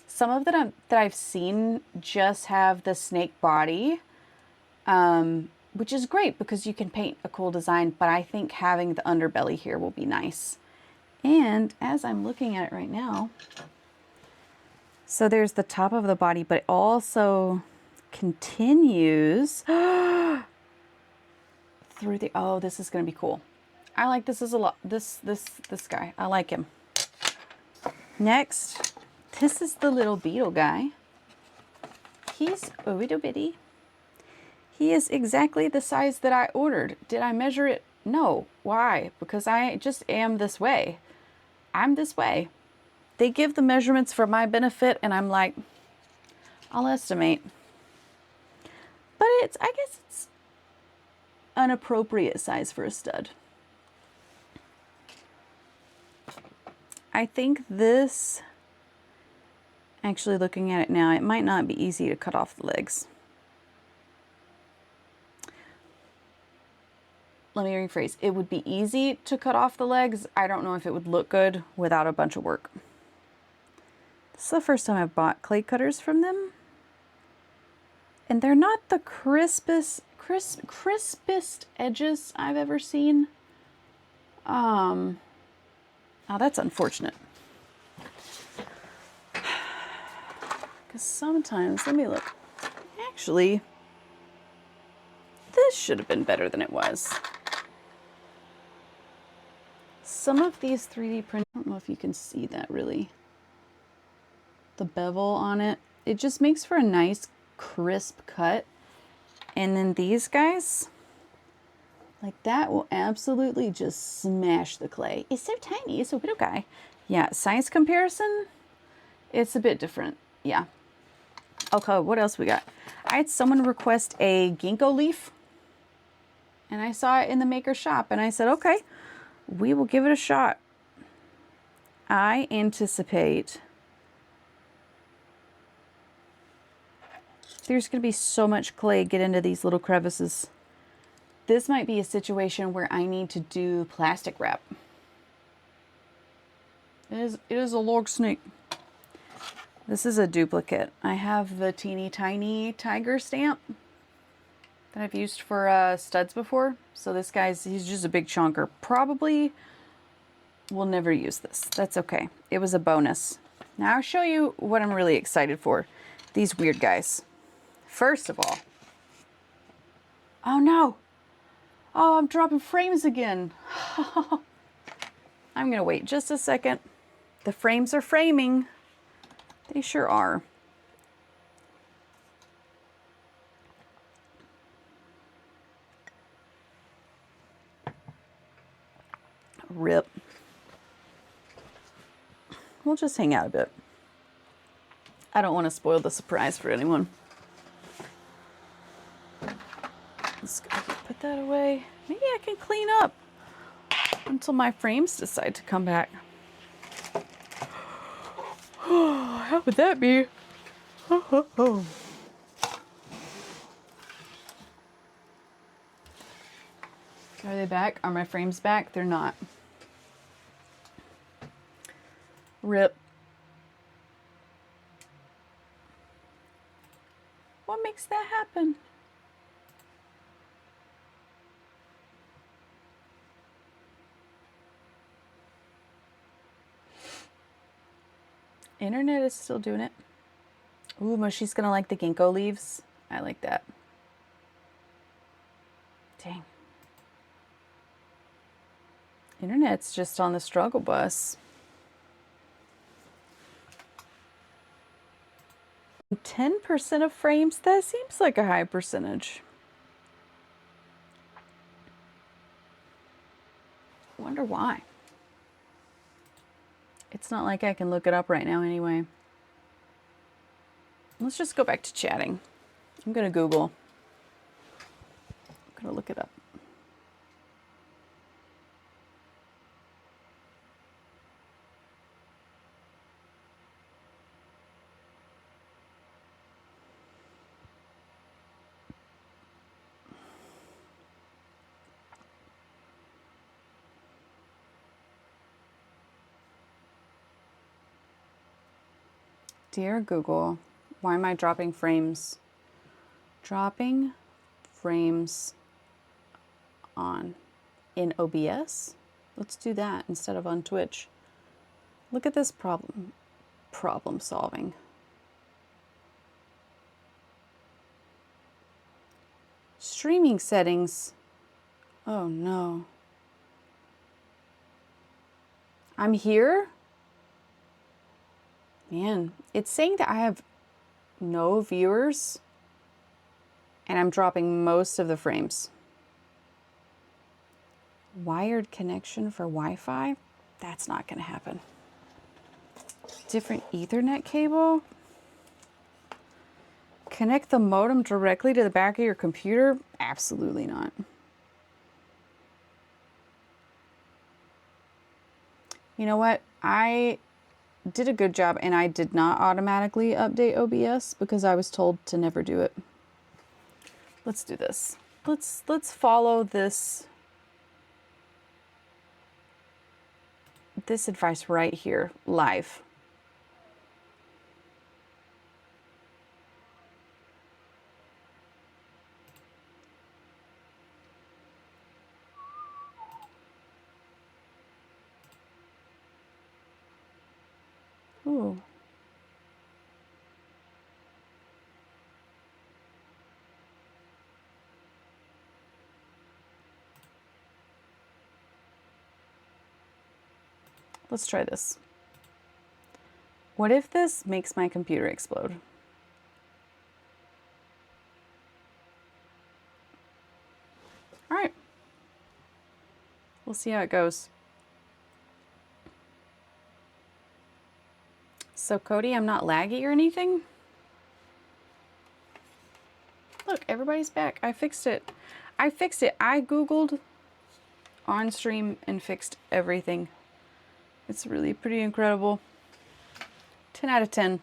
S1: Some of them that I've seen just have the snake body, which is great because you can paint a cool design, but I think having the underbelly here will be nice. And as I'm looking at it right now, so there's the top of the body, but it also continues through the, oh, this is going to be cool. I like this as a lot. This guy, I like him. Next, this is the little beetle guy. He's a little bitty. He is exactly the size that I ordered. Did I measure it? No. Why? Because I just am this way. I'm this way. They give the measurements for my benefit, and I'm like, I'll estimate. But I guess it's an appropriate size for a stud. I think this, actually looking at it now, it might not be easy to cut off the legs. let me rephrase. It would be easy to cut off the legs. I don't know if it would look good without a bunch of work. This is the first time I've bought clay cutters from them. And they're not the crispest edges I've ever seen. Oh, that's unfortunate. Because sometimes, let me look. Actually, this should have been better than it was. Some of these 3D print, I don't know if you can see that really. The bevel on it. It just makes for a nice crisp cut. And then these guys, like that will absolutely just smash the clay. It's so tiny, it's a little guy. Yeah, size comparison, it's a bit different. Yeah. Okay, what else we got? I had someone request a ginkgo leaf. And I saw it in the maker shop and I said, okay, we will give it a shot. I anticipate there's going to be so much clay get into these little crevices. This might be a situation where I need to do plastic wrap. It is a log snake. This is a duplicate. I have the teeny tiny tiger stamp that I've used for studs before. So this he's just a big chunker. Probably will never use this. That's okay. It was a bonus. Now I'll show you what I'm really excited for. These weird guys. First of all, oh no. Oh, I'm dropping frames again. I'm gonna wait just a second. The frames are framing. They sure are. Rip. We'll just hang out a bit. I don't want to spoil the surprise for anyone. Let's go put that away. Maybe I can clean up until my frames decide to come back. Oh, how would that be? Are they back? Are my frames back? They're not. Rip. What makes that happen? Internet is still doing it. Ooh, Mushy's gonna like the ginkgo leaves. I like that. Dang. Internet's just on the struggle bus. 10% of frames? That seems like a high percentage. I wonder why. It's not like I can look it up right now anyway. Let's just go back to chatting. I'm gonna Google. I'm gonna look it up. Dear Google, why am I dropping frames? Dropping frames on in OBS? Let's do that instead of on Twitch. Look at this problem solving. Streaming settings. Oh no. I'm here? Man, it's saying that I have no viewers and I'm dropping most of the frames. Wired connection for Wi-Fi? That's not going to happen. Different Ethernet cable? Connect the modem directly to the back of your computer? Absolutely not. You know what? I did a good job and I did not automatically update OBS because I was told to never do it. Let's do this. Let's follow this this advice right here, live. Ooh. Let's try this. What if this makes my computer explode? All right. We'll see how it goes. So Cody, I'm not laggy or anything. Look, everybody's back. I fixed it. I fixed it. I Googled on stream and fixed everything. It's really pretty incredible. 10 out of 10.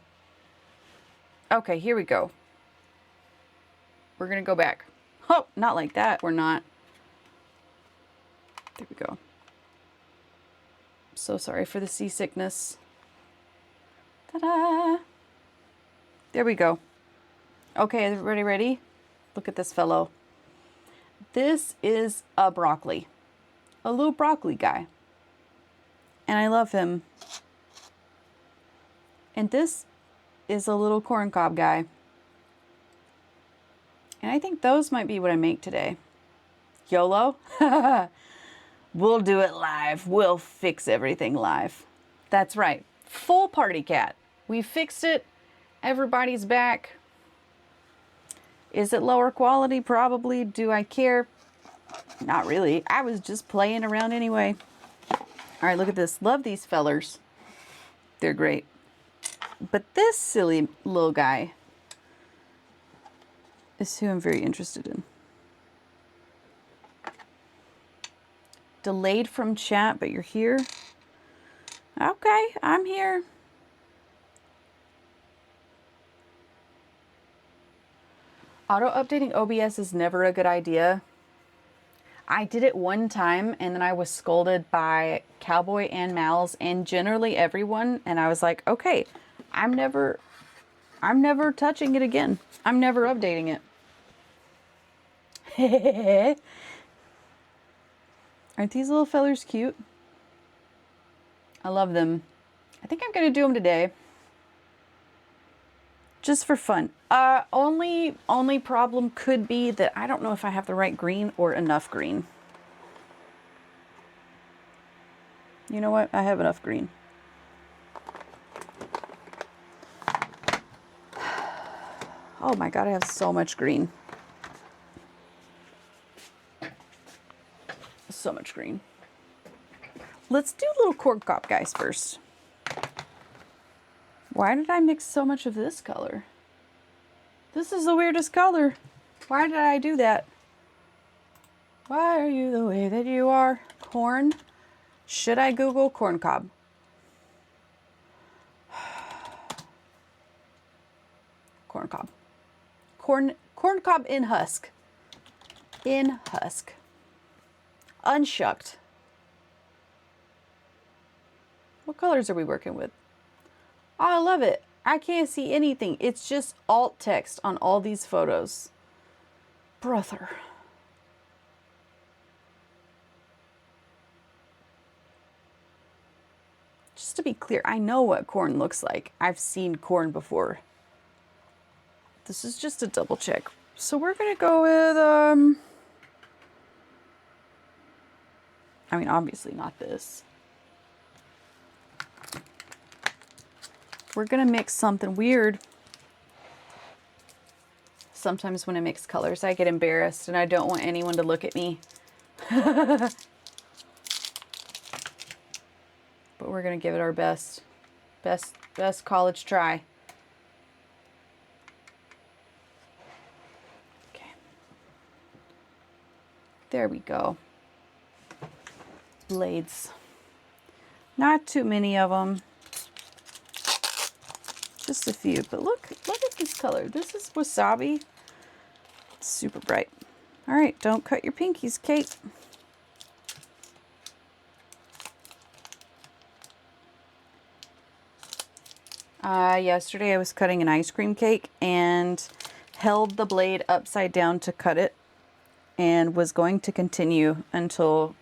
S1: Okay, here we go. We're gonna go back. Oh, not like that. We're not. There we go. So sorry for the seasickness. Ta-da! There we go. Okay, everybody ready? Look at this fellow. This is a broccoli. A little broccoli guy. And I love him. And this is a little corn cob guy. And I think those might be what I make today. YOLO? We'll do it live. We'll fix everything live. That's right. Full party cat. We fixed it. Everybody's back. Is it lower quality? Probably. Do I care? Not really. I was just playing around anyway. All right, look at this. Love these fellers. They're great. But this silly little guy is who I'm very interested in. Delayed from chat, but you're here. Okay, I'm here. Auto-updating OBS is never a good idea. I did it one time and then I was scolded by Cowboy and Mal's and generally everyone, and I was like, okay, I'm never touching it again. I'm never updating it. Aren't these little fellers cute? I love them. I think I'm gonna do them today. Just for fun. Only problem could be that I don't know if I have the right green or enough green. You know what? I have enough green. Oh my God, I have so much green. So much green. Let's do little corn cob guys first. Why did I mix so much of this color? This is the weirdest color. Why did I do that? Why are you the way that you are? Corn? Should I Google corn cob? Corn cob. Corn cob in husk. In husk. Unshucked. What colors are we working with? Oh, I love it. I can't see anything. It's just alt text on all these photos. Brother. Just to be clear, I know what corn looks like. I've seen corn before. This is just a double check. So we're gonna go with, I mean, obviously not this. We're gonna mix something weird. Sometimes when I mix colors, I get embarrassed and I don't want anyone to look at me. But we're gonna give it our best college try. Okay. There we go. Blades. Not too many of them. Just a few, but look at this color. This is wasabi. It's super bright. All right, don't cut your pinkies, Kate. Yesterday I was cutting an ice cream cake and held the blade upside down to cut it and was going to continue until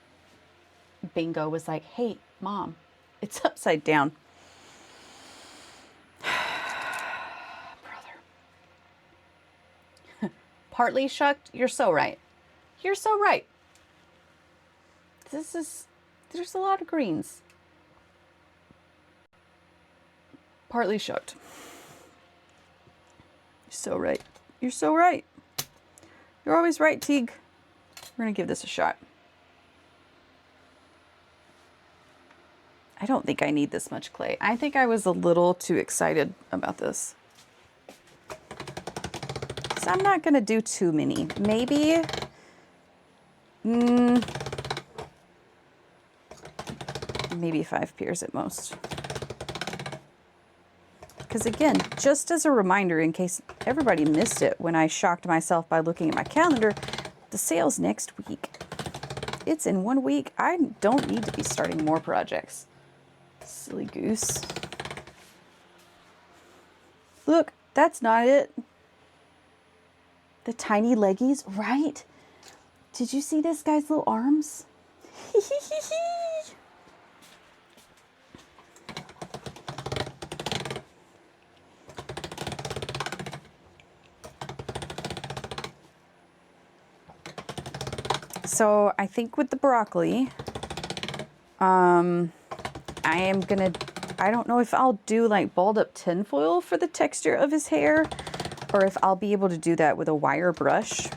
S1: Bingo was like, hey, Mom, it's upside down. Brother. Partly shucked? You're so right. You're so right. There's a lot of greens. Partly shucked. You're so right. You're so right. You're always right, Teague. We're going to give this a shot. I don't think I need this much clay. I think I was a little too excited about this. So I'm not going to do too many. Maybe... maybe 5 pairs at most. Because again, just as a reminder, in case everybody missed it when I shocked myself by looking at my calendar, the sale's next week. It's in 1 week. I don't need to be starting more projects. Silly goose. Look, that's not it. The tiny leggies, right? Did you see this guy's little arms? So I think with the broccoli, I don't know if I'll do like balled up tinfoil for the texture of his hair or if I'll be able to do that with a wire brush,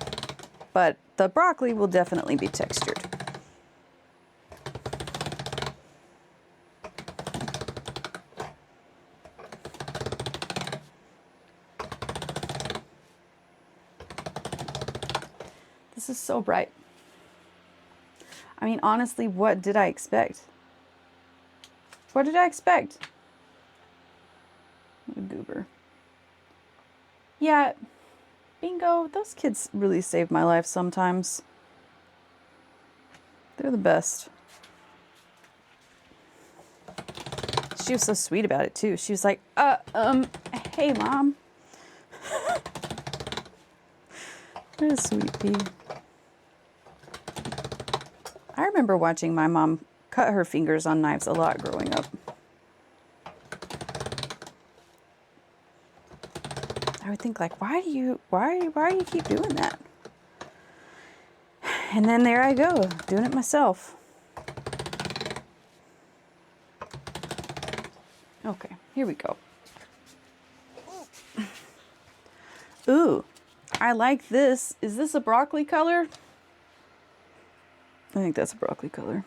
S1: but the broccoli will definitely be textured. This is so bright. I mean, honestly, what did I expect? What did I expect? What a goober. Yeah, Bingo, those kids really saved my life sometimes. They're the best. She was so sweet about it too. She was like, hey Mom. What a sweet pea. I remember watching my mom cut her fingers on knives a lot growing up. I would think like, why do you keep doing that? And then there I go, doing it myself. Okay, here we go. Ooh, I like this. Is this a broccoli color? I think that's a broccoli color.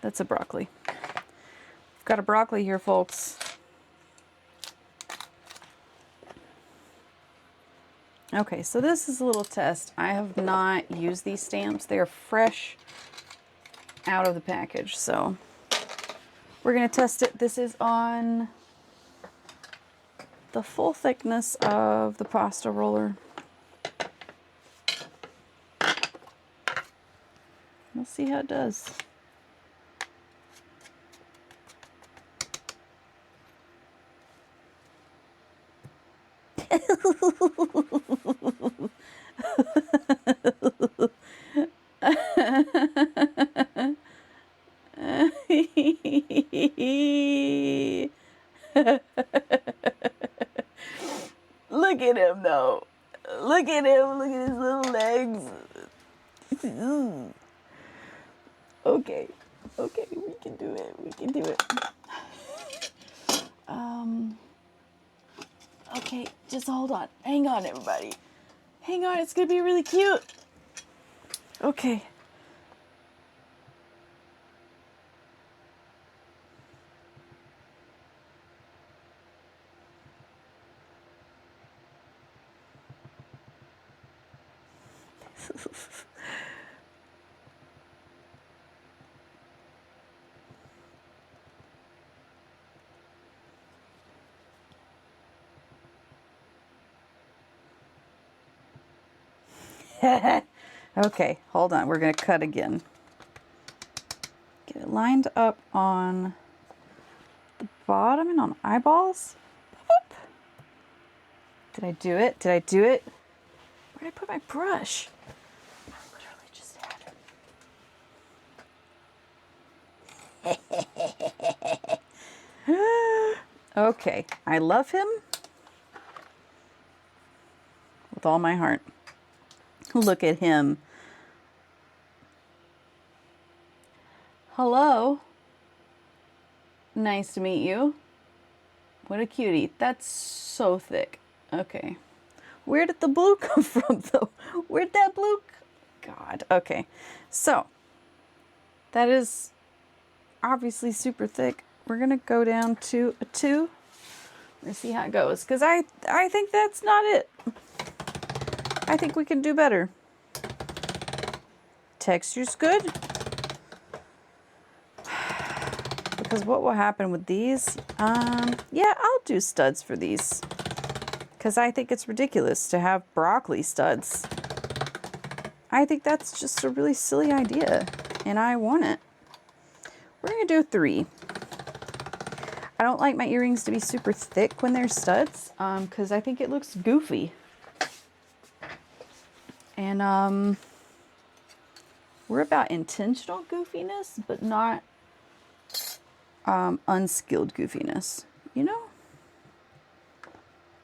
S1: That's a broccoli. I've got a broccoli here, folks. Okay, so this is a little test. I have not used these stamps. They are fresh out of the package, so we're gonna test it. This is on the full thickness of the pasta roller. We'll see how it does. Look at him though. Look at him. Look at his little legs. Okay. Okay, we can do it. We can do it. Okay, just hold on. Hang on, everybody. Hang on, it's gonna be really cute. Okay. Okay, hold on. We're going to cut again. Get it lined up on the bottom and on eyeballs. Boop. Did I do it? Did I do it? Where did I put my brush? I literally just had it. Okay, I love him with all my heart. Look at him. Hello. Nice to meet you. What a cutie. That's so thick. Okay. Where did the blue come from, though? Where'd that blue... God. Okay. So, that is obviously super thick. We're going to go down to a 2. Let's see how it goes. Because I think that's not it. I think we can do better. Texture's good. Because what will happen with these, yeah, I'll do studs for these. Because I think it's ridiculous to have broccoli studs. I think that's just a really silly idea, and I want it. We're going to do 3. I don't like my earrings to be super thick when they're studs, because I think it looks goofy. And we're about intentional goofiness, but not unskilled goofiness, you know?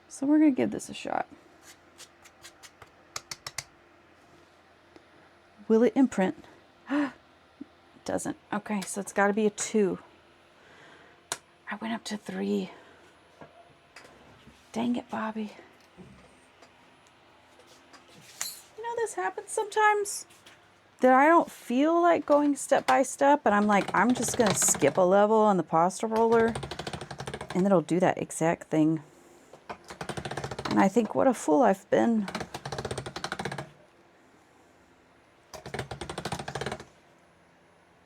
S1: So we're going to give this a shot. Will it imprint? It doesn't. Okay, so it's got to be a 2. I went up to 3. Dang it, Bobby. You know, this happens sometimes. That I don't feel like going step by step, but I'm like, I'm just going to skip a level on the pasta roller, and it'll do that exact thing. And I think, what a fool I've been.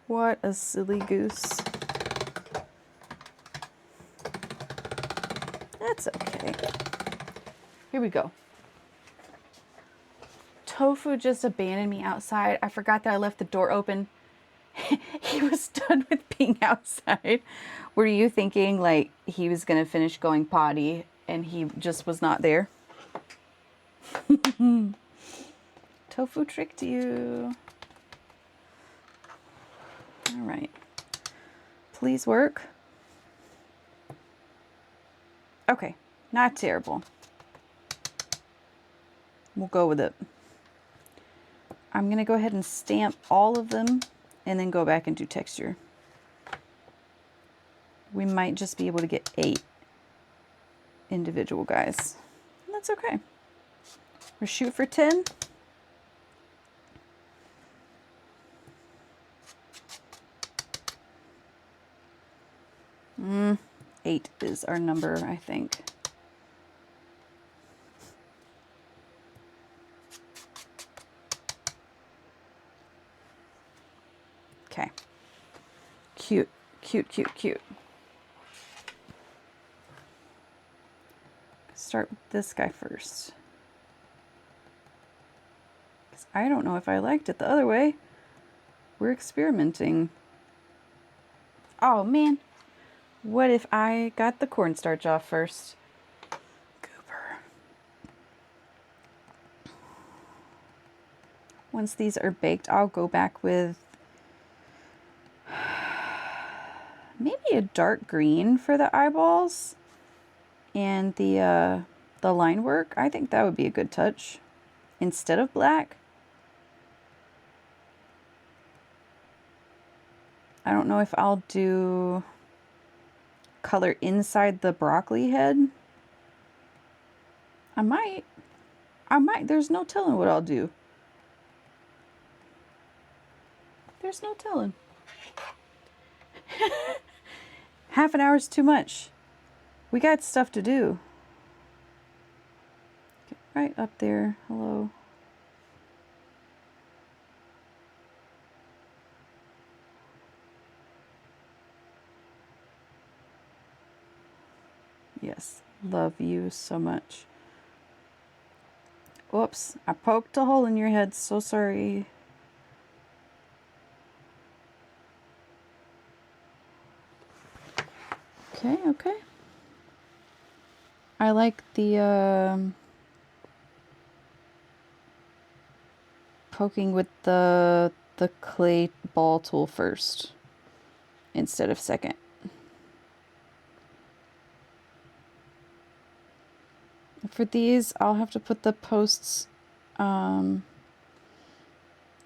S1: What a silly goose. That's okay. Here we go. Tofu just abandoned me outside. I forgot that I left the door open. He was done with being outside. Were you thinking like he was going to finish going potty and he just was not there? Tofu tricked you. All right. Please work. Okay, not terrible. We'll go with it. I'm going to go ahead and stamp all of them and then go back and do texture. We might just be able to get 8 individual guys. And that's okay. We'll shoot for 10. Mm, 8 is our number, I think. Okay. Cute, cute, cute, cute. Start with this guy first. 'Cause I don't know if I liked it the other way. We're experimenting. Oh man. What if I got the cornstarch off first? Goober. Once these are baked, I'll go back with maybe a dark green for the eyeballs and the line work. I think that would be a good touch instead of black. I don't know if I'll do color inside the broccoli head. I might. There's no telling what I'll do. There's no telling. Half an hour is too much. We got stuff to do. Get right up there. Hello. Yes, love you so much. Whoops, I poked a hole in your head. So sorry. Okay, okay. I like the poking with the clay ball tool first instead of second. For these, I'll have to put the posts up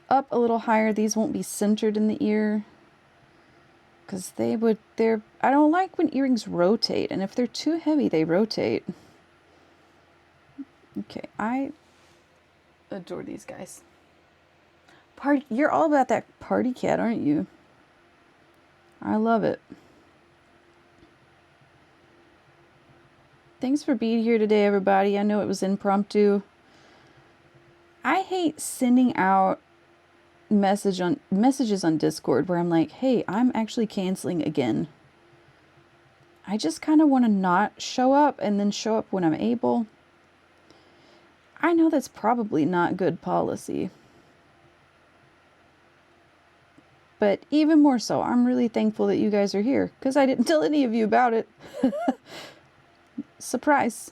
S1: a little higher. These won't be centered in the ear because I don't like when earrings rotate, and if they're too heavy, they rotate. Okay, I adore these guys. You're all about that party cat, aren't you? I love it. Thanks for being here today, everybody. I know it was impromptu. I hate sending out messages on Discord where I'm like, hey, I'm actually canceling again. I just kind of want to not show up and then show up when I'm able. I know that's probably not good policy. But even more so, I'm really thankful that you guys are here because I didn't tell any of you about it. Surprise.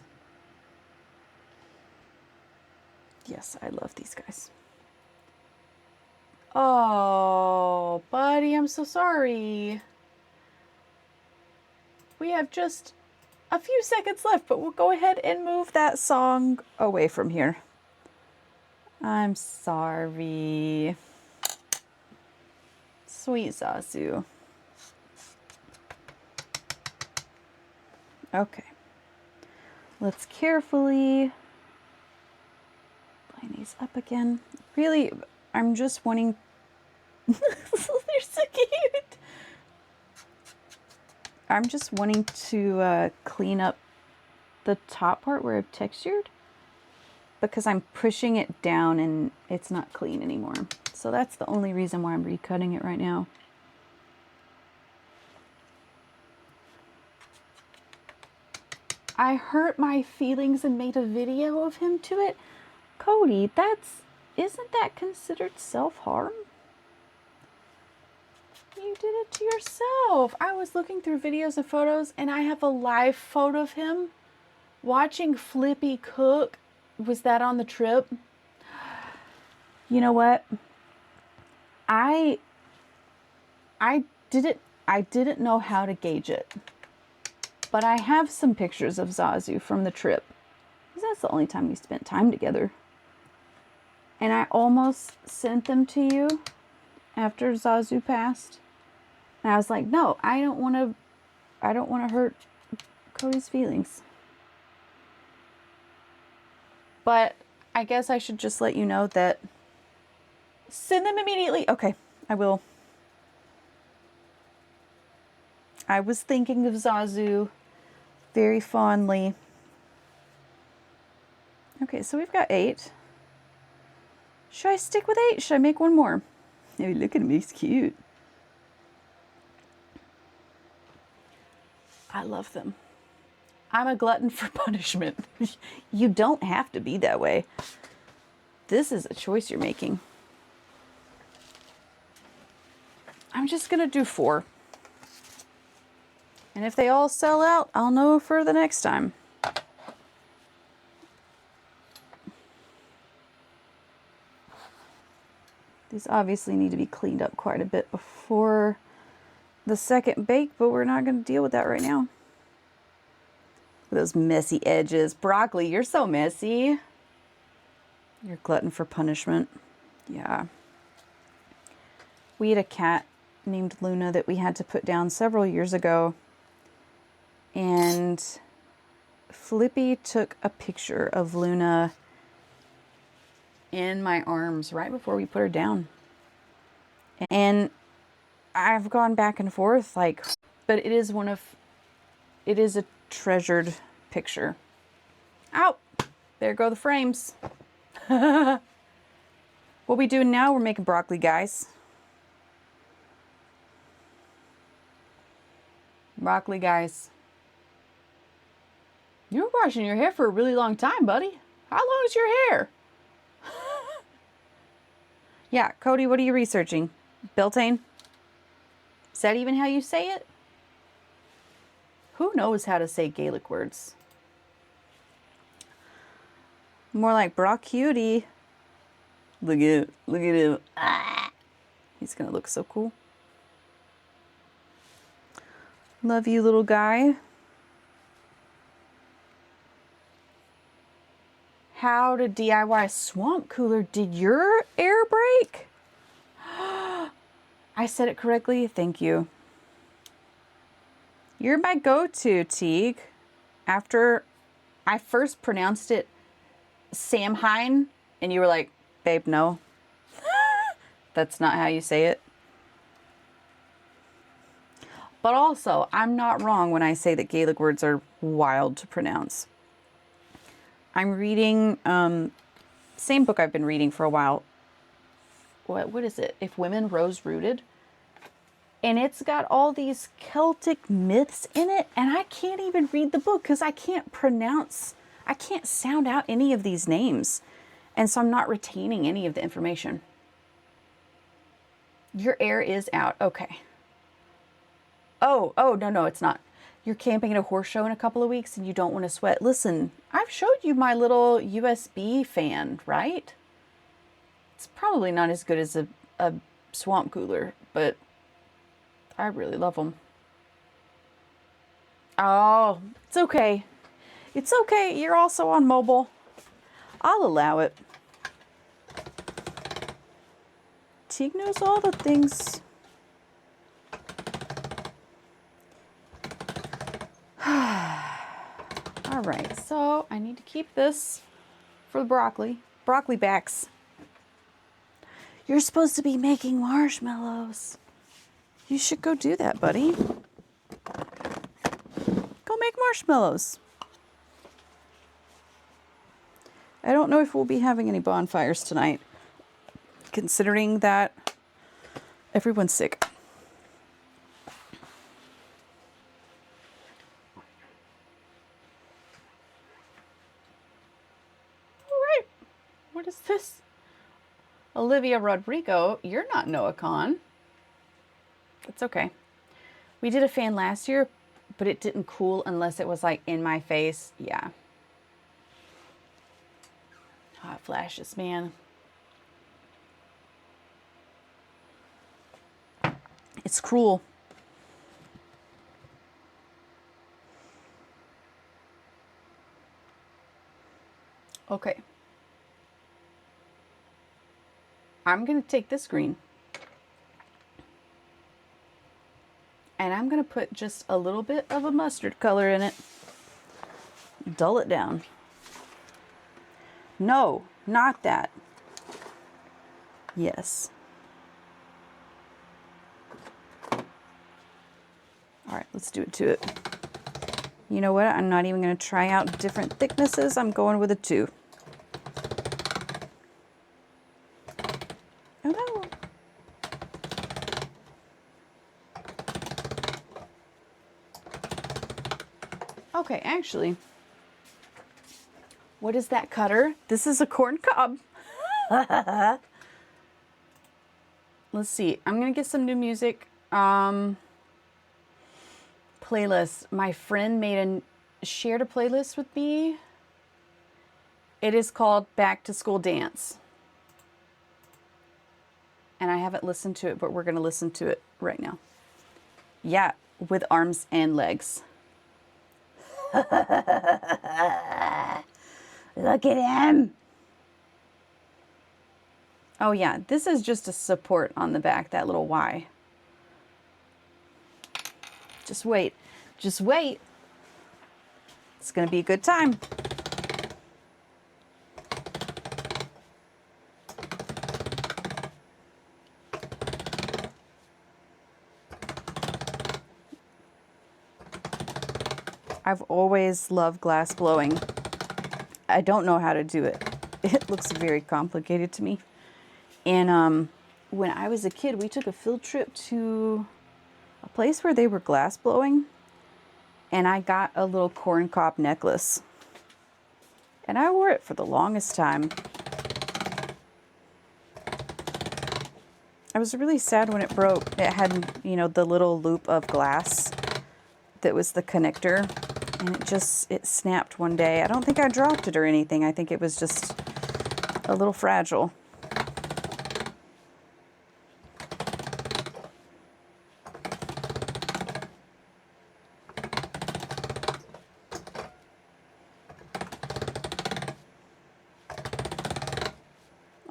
S1: Yes, I love these guys. Oh, buddy, I'm so sorry. We have just a few seconds left, but we'll go ahead and move that song away from here. I'm sorry. Sweet Zazu. Okay. Let's carefully line these up again. Really, I'm just wanting... They're so cute! I'm just wanting to clean up the top part where I've textured because I'm pushing it down and it's not clean anymore. So that's the only reason why I'm recutting it right now. I hurt my feelings and made a video of him to it. Cody, isn't that considered self-harm? You did it to yourself. I was looking through videos and photos and I have a live photo of him watching Flippy cook. Was that on the trip? You know what? I didn't know how to gauge it. But I have some pictures of Zazu from the trip. Because that's the only time we spent time together. And I almost sent them to you after Zazu passed. And I was like, no, I don't want to hurt Cody's feelings. But I guess I should just let you know that send them immediately. Okay, I will. I was thinking of Zazu very fondly. Okay, so we've got 8. Should I stick with 8? Should I make one more? Hey, look at him, he's cute. I love them. I'm a glutton for punishment. You don't have to be that way. This is a choice you're making. I'm just gonna do 4. And if they all sell out, I'll know for the next time. These obviously need to be cleaned up quite a bit before the second bake, but we're not going to deal with that right now. Those messy edges. Broccoli, you're so messy. You're a glutton for punishment. Yeah. We had a cat named Luna that we had to put down several years ago. And Flippy took a picture of Luna in my arms right before we put her down. And I've gone back and forth, like, but it is a treasured picture. Ow! There go the frames. What we doing now, we're making broccoli, guys. Broccoli, guys. You were washing your hair for a really long time, buddy. How long is your hair? Yeah, Cody, what are you researching? Beltane? Is that even how you say it? Who knows how to say Gaelic words? More like bra cutie. Look at him. Ah. He's gonna look so cool. Love you, little guy. How to DIY a swamp cooler. Did your air break? I said it correctly. Thank you. You're my go-to, Teague. After I first pronounced it Samhain, and you were like, babe, no. That's not how you say it. But also, I'm not wrong when I say that Gaelic words are wild to pronounce. I'm reading, same book I've been reading for a while. What is it? If Women Rose Rooted. And it's got all these Celtic myths in it, and I can't even read the book because I can't sound out any of these names. And so I'm not retaining any of the information. Your air is out. Okay. Oh, no, it's not. You're camping at a horse show in a couple of weeks and you don't want to sweat. Listen, I've showed you my little USB fan, right? It's probably not as good as a swamp cooler, but I really love them. Oh, it's okay. It's okay. You're also on mobile. I'll allow it. Teague knows all the things. All right, so I need to keep this for the broccoli. Broccoli backs. You're supposed to be making marshmallows. You should go do that, buddy. Go make marshmallows. I don't know if we'll be having any bonfires tonight, considering that everyone's sick. All right. What is this? Olivia Rodrigo, you're not Noah Khan. It's okay. We did a fan last year, but it didn't cool unless it was like in my face. Yeah. Hot flashes, man. It's cruel. Okay. I'm going to take this green. And I'm going to put just a little bit of a mustard color in it. Dull it down. No, not that. Yes. All right, let's do it to it. You know what? I'm not even going to try out different thicknesses. I'm going with a 2. Oh no. Okay, actually, what is that cutter? This is a corn cob. Let's see. I'm going to get some new music. Playlist. My friend shared a playlist with me. It is called Back to School Dance. And I haven't listened to it, but we're going to listen to it right now. Yeah, with arms and legs. Look at him. Oh yeah, this is just a support on the back, that little Y. Just wait. Just wait. It's going to be a good time. I've always loved glass blowing. I don't know how to do it. It looks very complicated to me. And when I was a kid, we took a field trip to a place where they were glass blowing, and I got a little corn cob necklace. And I wore it for the longest time. I was really sad when it broke. It had, you know, the little loop of glass that was the connector, and it snapped one day. I don't think I dropped it or anything. I think it was just a little fragile.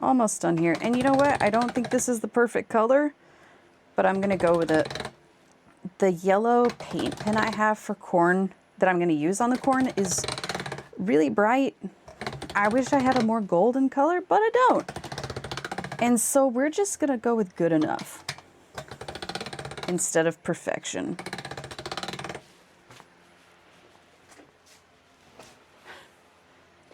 S1: Almost done here. And you know what? I don't think this is the perfect color, but I'm gonna go with it. The yellow paint pen I have for corn that I'm gonna use on the corn is really bright. I wish I had a more golden color, but I don't. And so we're just gonna go with good enough instead of perfection.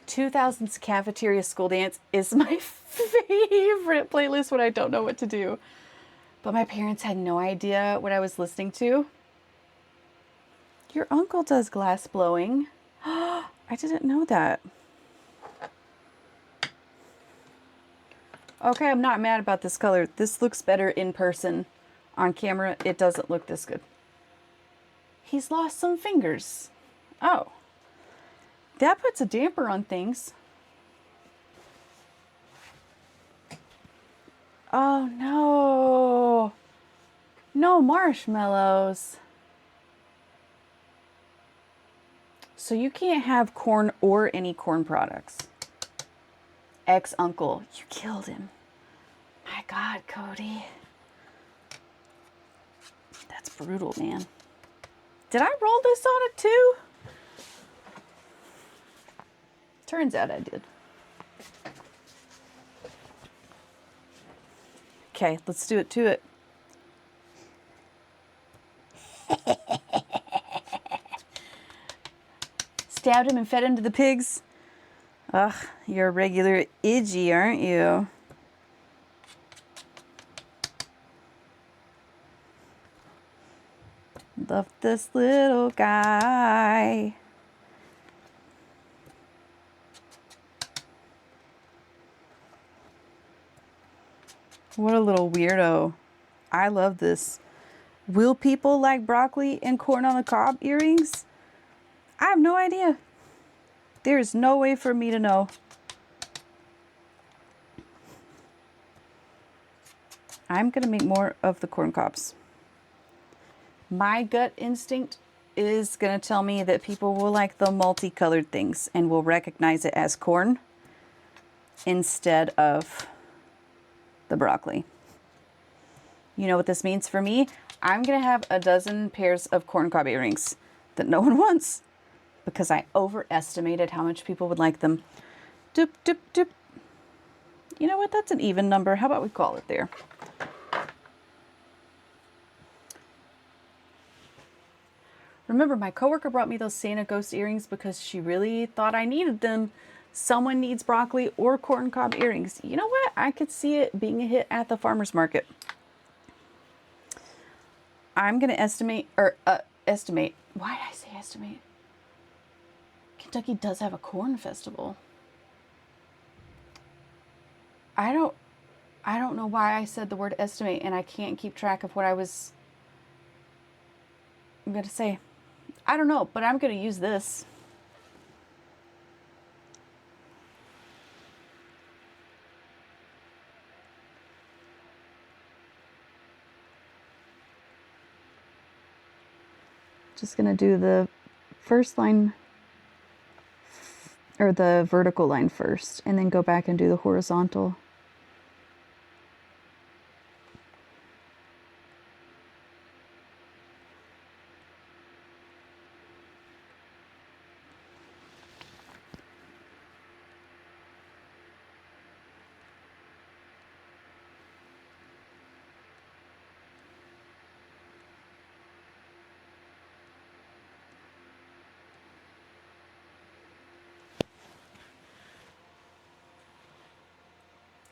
S1: "2000s Cafeteria School Dance" is my favorite playlist when I don't know what to do. But my parents had no idea what I was listening to. Your uncle does glass blowing. I didn't know that. Okay, I'm not mad about this color. This looks better in person. On camera, it doesn't look this good. He's lost some fingers. Oh. That puts a damper on things. Oh no. No marshmallows. So you can't have corn or any corn products. Ex-uncle, you killed him. My God, Cody. That's brutal, man. Did I roll this on it too? Turns out I did. Okay, let's do it to it. Stabbed him and fed him to the pigs. Ugh, you're a regular Idgy, aren't you? Love this little guy. What a little weirdo. I love this. Will people like broccoli and corn on the cob earrings? I have no idea. There's no way for me to know. I'm going to make more of the corn cobs. My gut instinct is going to tell me that people will like the multicolored things and will recognize it as corn instead of the broccoli. You know what this means for me? I'm going to have a dozen pairs of corn cob earrings that no one wants because I overestimated how much people would like them. Doop, doop, doop. You know what? That's an even number. How about we call it there? Remember, my coworker brought me those Santa ghost earrings because she really thought I needed them. Someone needs broccoli or corn cob earrings. You know what? I could see it being a hit at the farmer's market. I'm going to estimate. Why did I say estimate? Kentucky does have a corn festival. I don't know why I said the word estimate and I can't keep track of what I'm going to say. I don't know, but I'm going to use this. Just going to do the first line or the vertical line first and then go back and do the horizontal.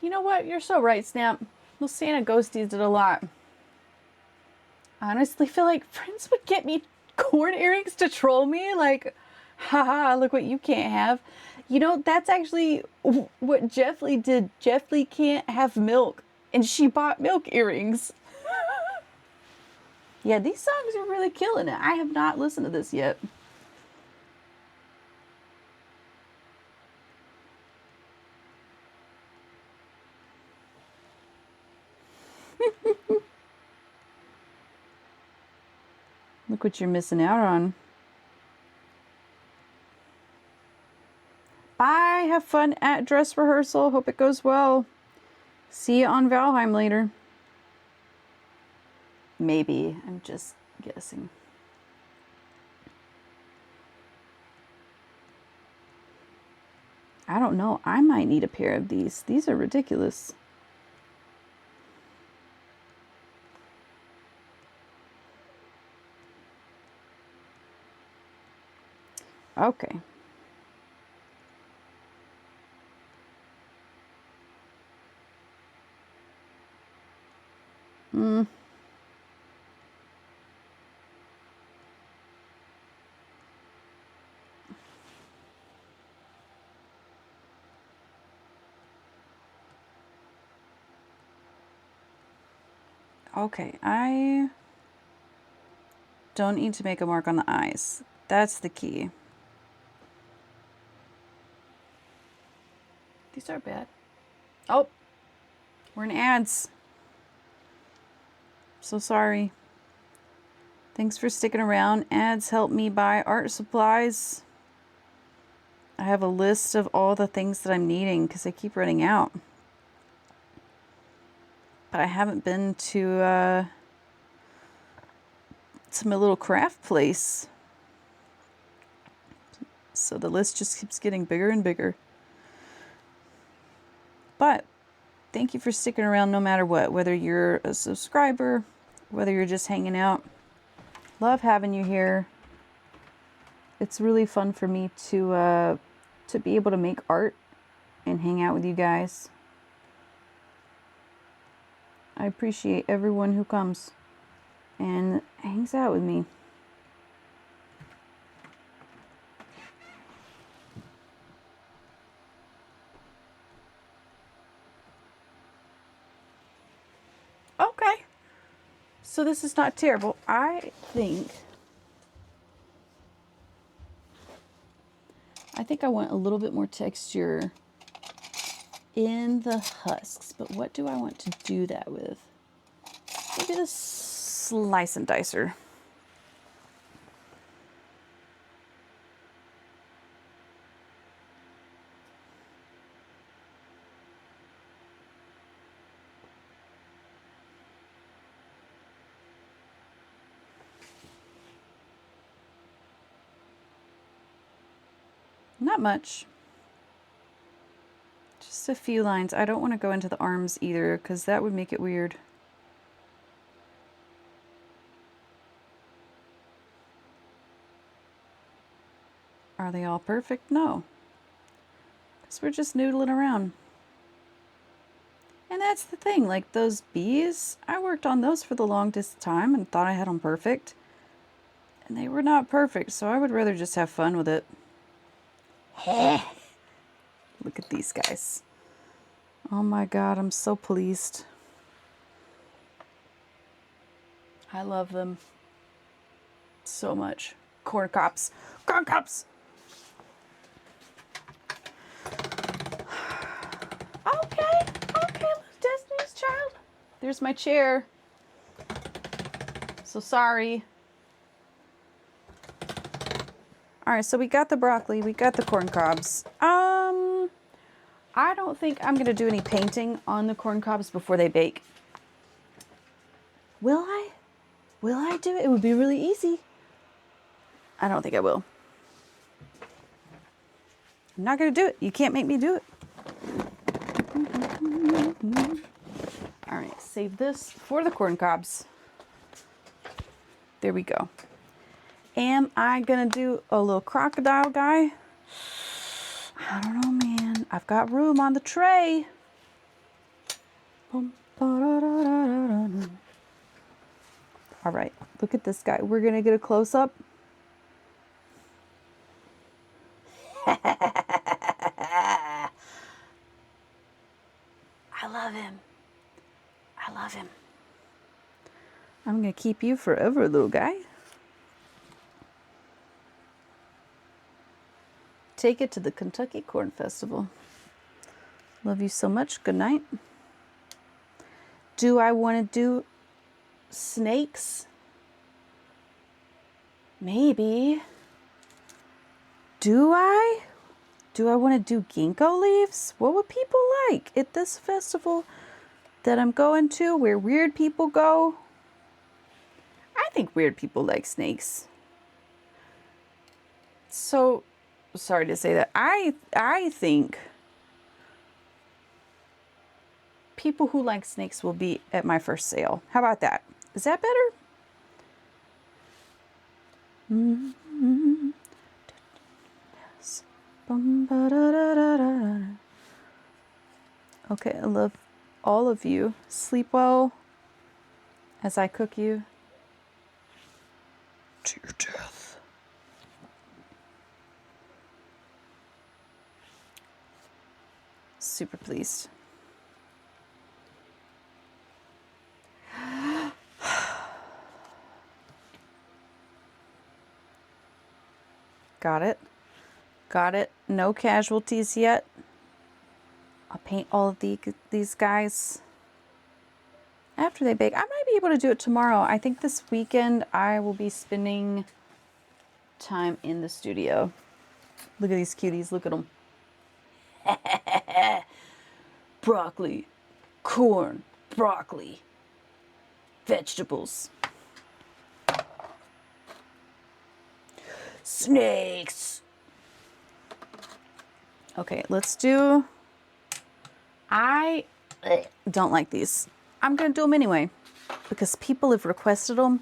S1: You know what? You're so right, Snap. Those Santa ghosties did a lot. I honestly feel like friends would get me corn earrings to troll me. Like, haha, look what you can't have. You know, that's actually what Jeff Lee did. Jeff Lee can't have milk. And she bought milk earrings. Yeah, these songs are really killing it. I have not listened to this yet. Look what you're missing out on. Bye. Have fun at dress rehearsal. Hope it goes well. See you on Valheim later. Maybe. I'm just guessing. I don't know. I might need a pair of these. These are ridiculous. Okay. Okay, I don't need to make a mark on the eyes. That's the key. These are bad. Oh, we're in ads. So sorry. Thanks for sticking around. Ads help me buy art supplies. I have a list of all the things that I'm needing because I keep running out. But I haven't been to my little craft place. So the list just keeps getting bigger and bigger. But thank you for sticking around no matter what, whether you're a subscriber, whether you're just hanging out. Love having you here. It's really fun for me to be able to make art and hang out with you guys. I appreciate everyone who comes and hangs out with me. Okay. So this is not terrible. I think I want a little bit more texture in the husks, but what do I want to do that with? Maybe the slice and dicer. Not much. Just a few lines. I don't want to go into the arms either because that would make it weird. Are they all perfect? No. Because we're just noodling around. And that's the thing, like those bees, I worked on those for the longest time and thought I had them perfect. And they were not perfect, so I would rather just have fun with it. Look at these guys. Oh my God, I'm so pleased. I love them so much. Corn cops. Corn cops! Okay, Destiny's Child. There's my chair. So sorry. All right, so we got the broccoli, we got the corn cobs. I don't think I'm gonna do any painting on the corn cobs before they bake. Will I? Will I do it? It would be really easy. I don't think I will. I'm not gonna do it. You can't make me do it. All right, save this for the corn cobs. There we go. Am I gonna do a little crocodile guy? I don't know, man. I've got room on the tray. All right, look at this guy. We're gonna get a close-up. I love him. I love him. I'm going to keep you forever, little guy. Take it to the Kentucky Corn Festival. Love you so much. Good night. Do I want to do snakes? Maybe. Do I? Do I want to do ginkgo leaves? What would people like at this festival that I'm going to, where weird people go? I think weird people like snakes. So, sorry to say that. I think people who like snakes will be at my first sale. How about that? Is that better? Mm-hmm. Yes. Okay, I love all of you. Sleep well as I cook you to your death. Super pleased. Got it. Got it. No casualties yet. I'll paint all of these guys after they bake. I might be able to do it tomorrow. I think this weekend I will be spending time in the studio. Look at these cuties. Look at them. Broccoli, corn, broccoli, vegetables. Snakes. Okay, let's do... I don't like these. I'm going to do them anyway because people have requested them.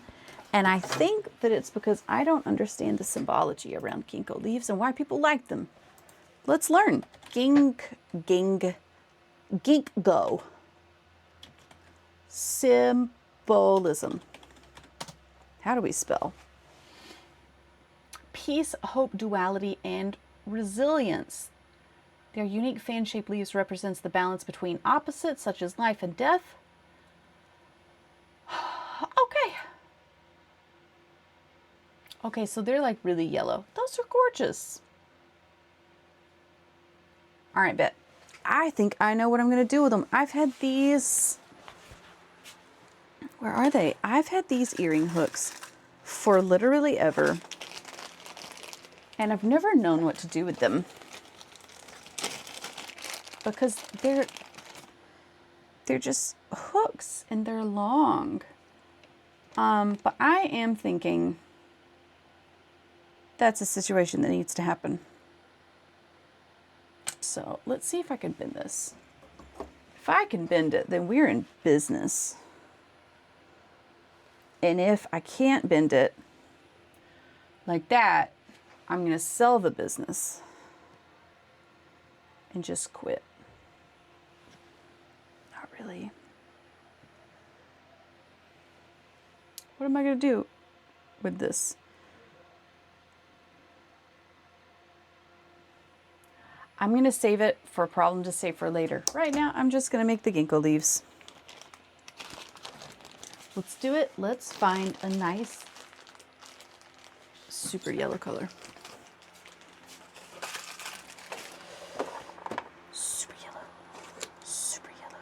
S1: And I think that it's because I don't understand the symbology around ginkgo leaves and why people like them. Let's learn. Ginkgo. Symbolism. How do we spell? Peace, hope, duality, and resilience. Their unique fan-shaped leaves represents the balance between opposites such as life and death. Okay. Okay, so they're like really yellow. Those are gorgeous. All right, bet. I think I know what I'm going to do with them. I've had these... Where are they? I've had these earring hooks for literally ever. And I've never known what to do with them. Because they're just hooks and they're long. But I am thinking that's a situation that needs to happen. So let's see if I can bend this. If I can bend it, then we're in business. And if I can't bend it like that, I'm going to sell the business and just quit. Not really. What am I going to do with this? I'm going to save it for a problem to save for later. Right now, I'm just going to make the ginkgo leaves. Let's do it. Let's find a nice, super yellow color. Super yellow. Super yellow.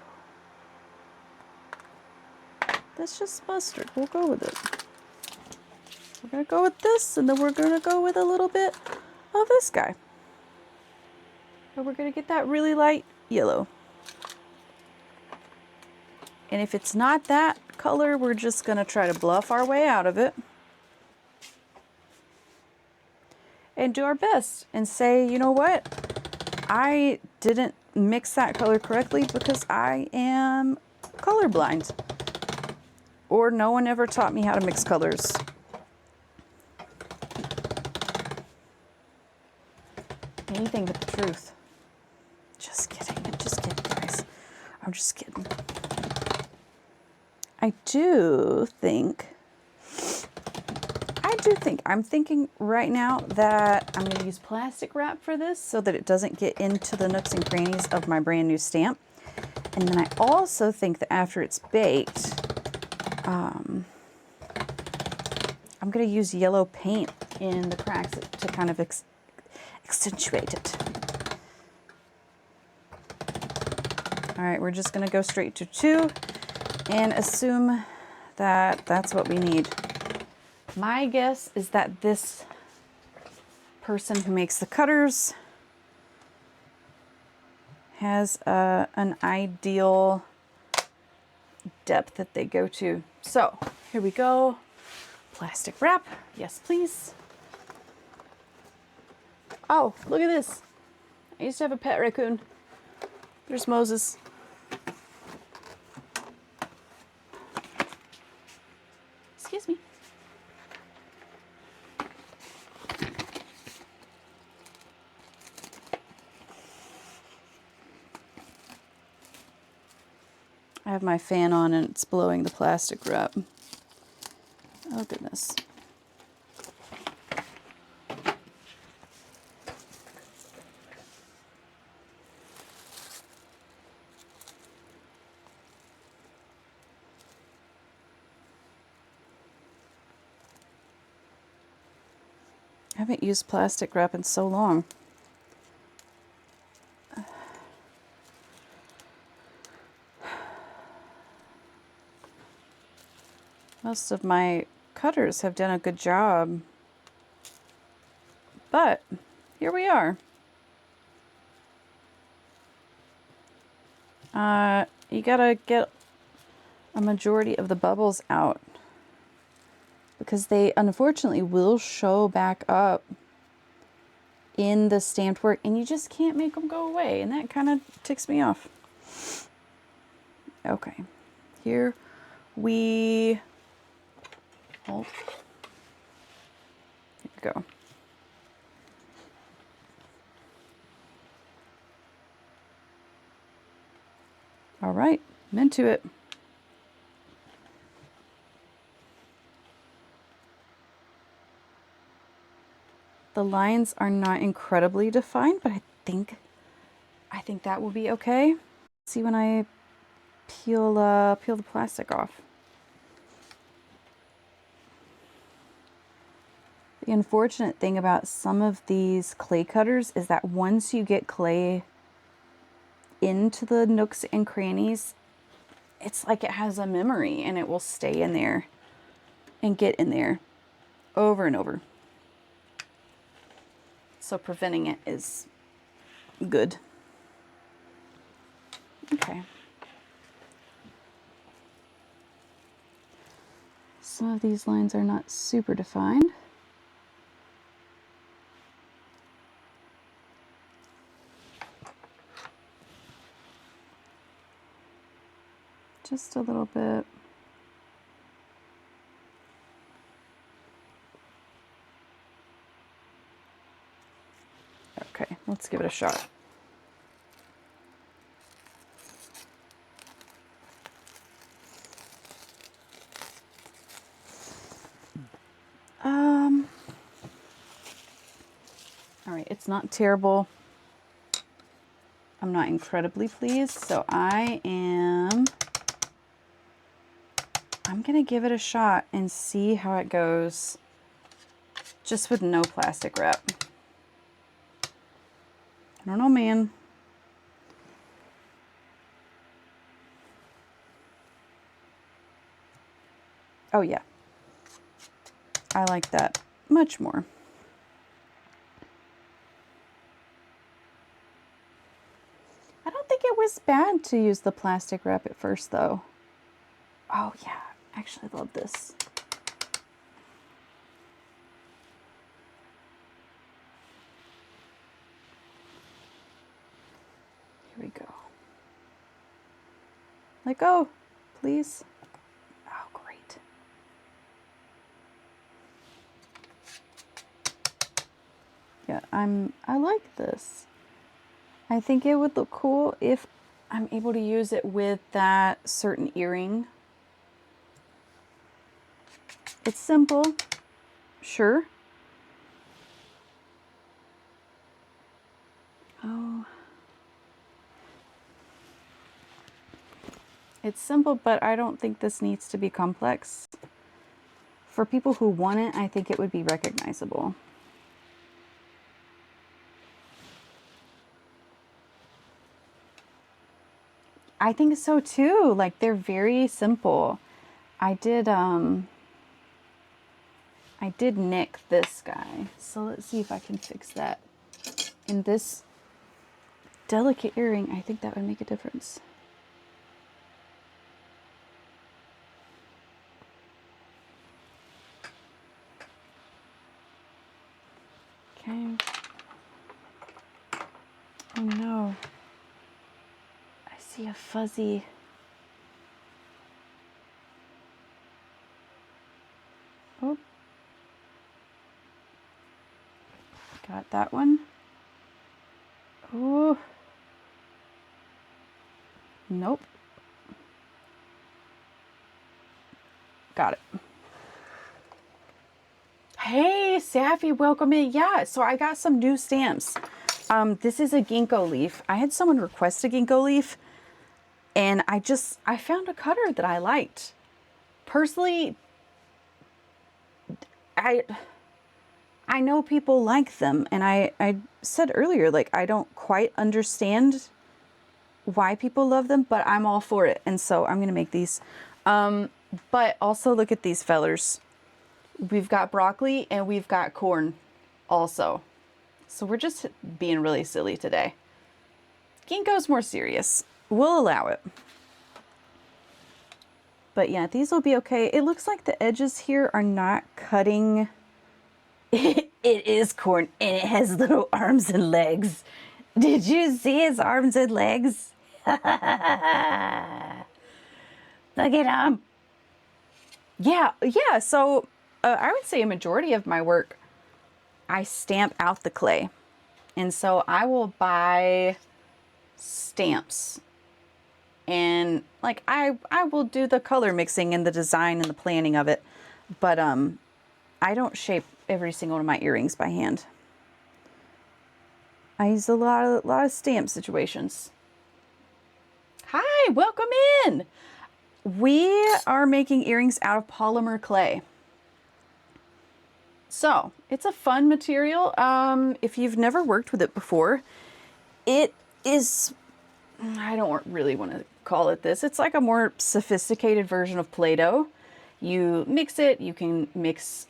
S1: That's just mustard. We'll go with it. We're going to go with this, and then we're going to go with a little bit of this guy. And we're going to get that really light yellow. And if it's not that color, we're just going to try to bluff our way out of it. And do our best and say, you know what? I didn't mix that color correctly because I am colorblind. Or no one ever taught me how to mix colors. Anything but the truth. Just kidding. I'm just kidding, guys. I'm just kidding. I'm thinking right now that I'm going to use plastic wrap for this so that it doesn't get into the nooks and crannies of my brand new stamp. And then I also think that after it's baked, I'm going to use yellow paint in the cracks to kind of accentuate it. All right, we're just going to go straight to 2 and assume that that's what we need. My guess is that this person who makes the cutters has an ideal depth that they go to. So here we go. Plastic wrap. Yes, please. Oh, look at this. I used to have a pet raccoon. There's Moses. Excuse me. I have my fan on and it's blowing the plastic wrap. Oh goodness. I haven't used plastic wrap in so long. Most of my cutters have done a good job, but here we are. You gotta get a majority of the bubbles out because they unfortunately will show back up in the stamped work and you just can't make them go away, and that kind of ticks me off. Okay, here we hold. Here we go. All right, I'm into it. The lines are not incredibly defined, but I think that will be okay. See when I peel the plastic off. The unfortunate thing about some of these clay cutters is that once you get clay into the nooks and crannies, it's like it has a memory and it will stay in there and get in there over and over. So preventing it is good. Okay. Some of these lines are not super defined. Just a little bit. Okay, let's give it a shot. All right, it's not terrible. I'm not incredibly pleased, so I'm gonna give it a shot and see how it goes just with no plastic wrap. I don't know, man. Oh yeah, I like that much more. I don't think it was bad to use the plastic wrap at first though. Oh yeah, I actually love this. Here we go. Let go, please. Oh, great. Yeah, I like this. I think it would look cool if I'm able to use it with that certain earring. It's simple, sure. Oh. It's simple, but I don't think this needs to be complex. For people who want it, I think it would be recognizable. I think so too. Like, they're very simple. I did nick this guy. So let's see if I can fix that. In this delicate earring, I think that would make a difference. Okay. Oh no. I see a fuzzy. Oh. Got that one. Oh. Nope. Got it. Hey, Safi, welcome in. Yeah, so I got some new stamps. This is a ginkgo leaf. I had someone request a ginkgo leaf, and I found a cutter that I liked. Personally, I know people like them, and I said earlier, like, I don't quite understand why people love them, but I'm all for it, and so I'm gonna make these. But also look at these fellers. We've got broccoli and we've got corn also. So we're just being really silly today. Ginkgo's more serious. We'll allow it. But yeah, these will be okay. It looks like the edges here are not cutting. It is corn and it has little arms and legs. Did you see his arms and legs? Look at him. Yeah, so I would say a majority of my work, I stamp out the clay. And so I will buy stamps. And like I will do the color mixing and the design and the planning of it. But I don't shape every single one of my earrings by hand. I use a lot of stamp situations. Hi, welcome in. We are making earrings out of polymer clay. So it's a fun material. If you've never worked with it before, it is, I don't really want to call it this. It's like a more sophisticated version of Play-Doh. You mix it, you can mix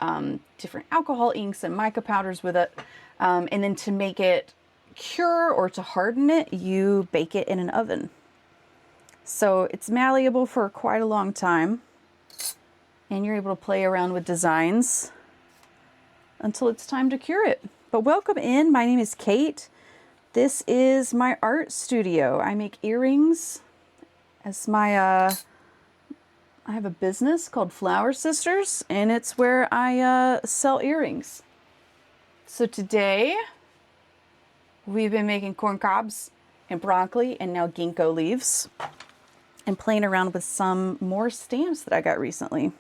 S1: different alcohol inks and mica powders with it. And then to make it cure or to harden it, you bake it in an oven. So it's malleable for quite a long time. And you're able to play around with designs until it's time to cure it. But welcome in. My name is Kate. This is my art studio. I make earrings as my, I have a business called Flower Sisters, and it's where I sell earrings. So today we've been making corn cobs and broccoli and now ginkgo leaves and playing around with some more stamps that I got recently.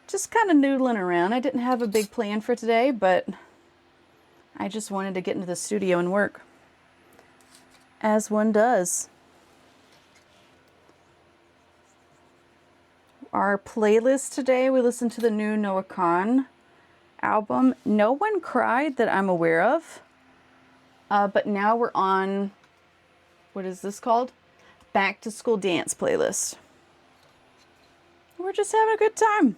S1: Just kind of noodling around. I didn't have a big plan for today, but I just wanted to get into the studio and work, as one does. Our playlist today, we listened to the new Noah Kahan album. No one cried that I'm aware of, but now we're on, what is this called? Back to School Dance playlist. We're just having a good time.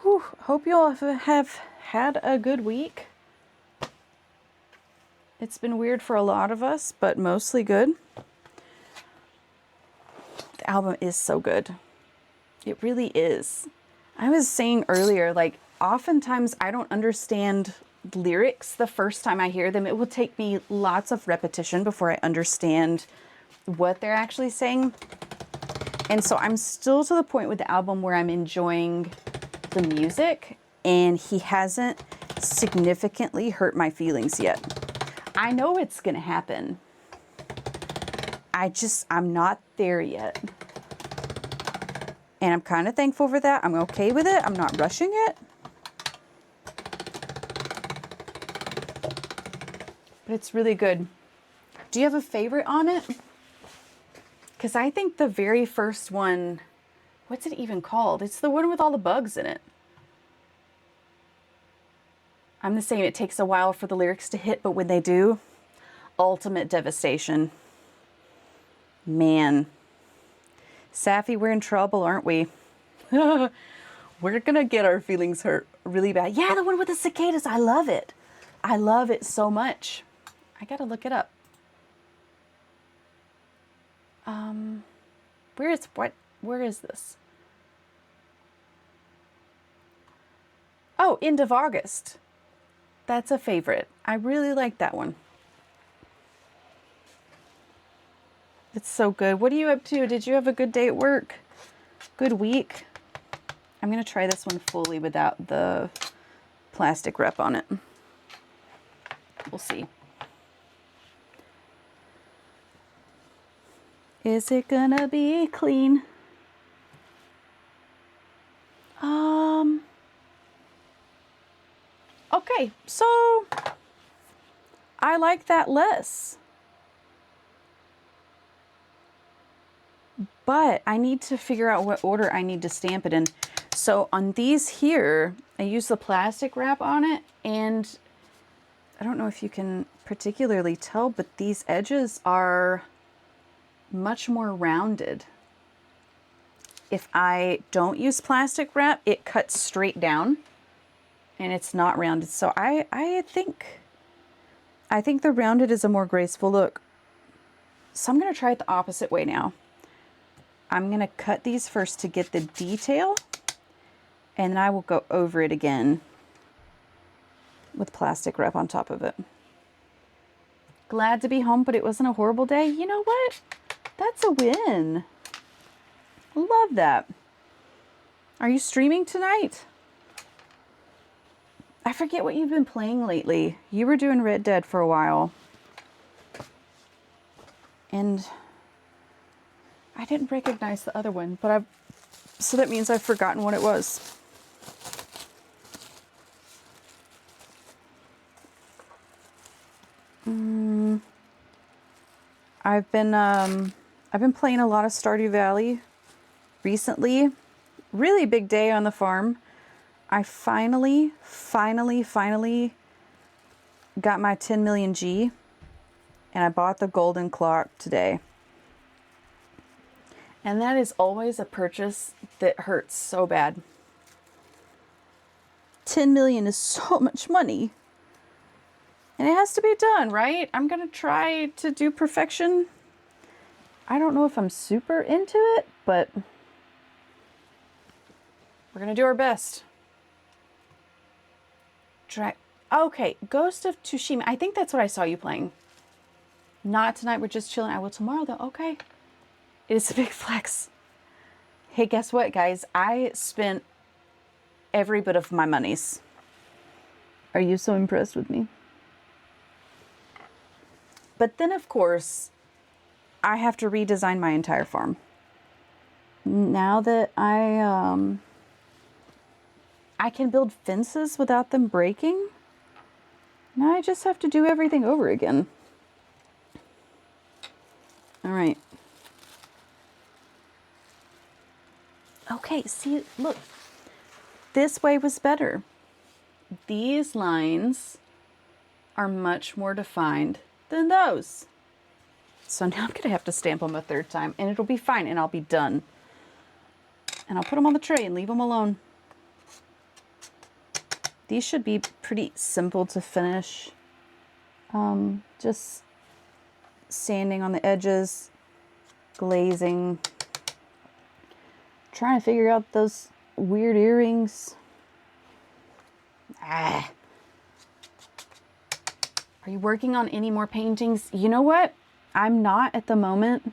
S1: Whew, hope you all have had a good week. It's been weird for a lot of us, but mostly good. The album is so good. It really is. I was saying earlier, like, oftentimes I don't understand lyrics the first time I hear them. It will take me lots of repetition before I understand what they're actually saying. And so I'm still to the point with the album where I'm enjoying the music, and he hasn't significantly hurt my feelings yet. I know it's gonna happen. I'm not there yet. And I'm kind of thankful for that. I'm okay with it. I'm not rushing it. but it's really good. Do you have a favorite on it? Because I think the very first one, what's it even called? It's the one with all the bugs in it. I'm the same. It takes a while for the lyrics to hit, but when they do, ultimate devastation. Man. Safi, we're in trouble, aren't we? We're gonna get our feelings hurt really bad. Yeah, the one with the cicadas. I love it. I love it so much. I gotta look it up. Where is this? Oh, End of August. That's a favorite. I really like that one. It's so good. What are you up to? Did you have a good day at work? Good week? I'm going to try this one fully without the plastic wrap on it. We'll see. Is it gonna be clean? Okay, so I like that less. But I need to figure out what order I need to stamp it in. So on these here, I use the plastic wrap on it, and I don't know if you can particularly tell, but these edges are much more rounded. If I don't use plastic wrap, it cuts straight down and it's not rounded. So I think the rounded is a more graceful look. So I'm going to try it the opposite way now. I'm going to cut these first to get the detail, and then I will go over it again with plastic wrap on top of it. Glad to be home, but it wasn't a horrible day. You know what? That's a win. Love that. Are you streaming tonight? I forget what you've been playing lately. You were doing Red Dead for a while. And I didn't recognize the other one, but so that means I've forgotten what it was. I've been playing a lot of Stardew Valley recently. Really big day on the farm. I finally got my 10 million G, and I bought the golden clock today. And that is always a purchase that hurts so bad. 10 million is so much money. And it has to be done, right? I'm going to try to do perfection. I don't know if I'm super into it, but we're going to do our best. Okay, Ghost of Tsushima. I think that's what I saw you playing. Not tonight, we're just chilling. I will tomorrow, though. Okay. It is a big flex. Hey, guess what, guys? I spent every bit of my monies. Are you so impressed with me? But then, of course, I have to redesign my entire farm. Now that I can build fences without them breaking, now I just have to do everything over again. All right. Okay, see, look. This way was better. These lines are much more defined than those. So now I'm going to have to stamp them a third time, and it'll be fine, and I'll be done. And I'll put them on the tray and leave them alone. These should be pretty simple to finish. Just sanding on the edges, glazing, trying to figure out those weird earrings. Are you working on any more paintings? You know what? I'm not at the moment.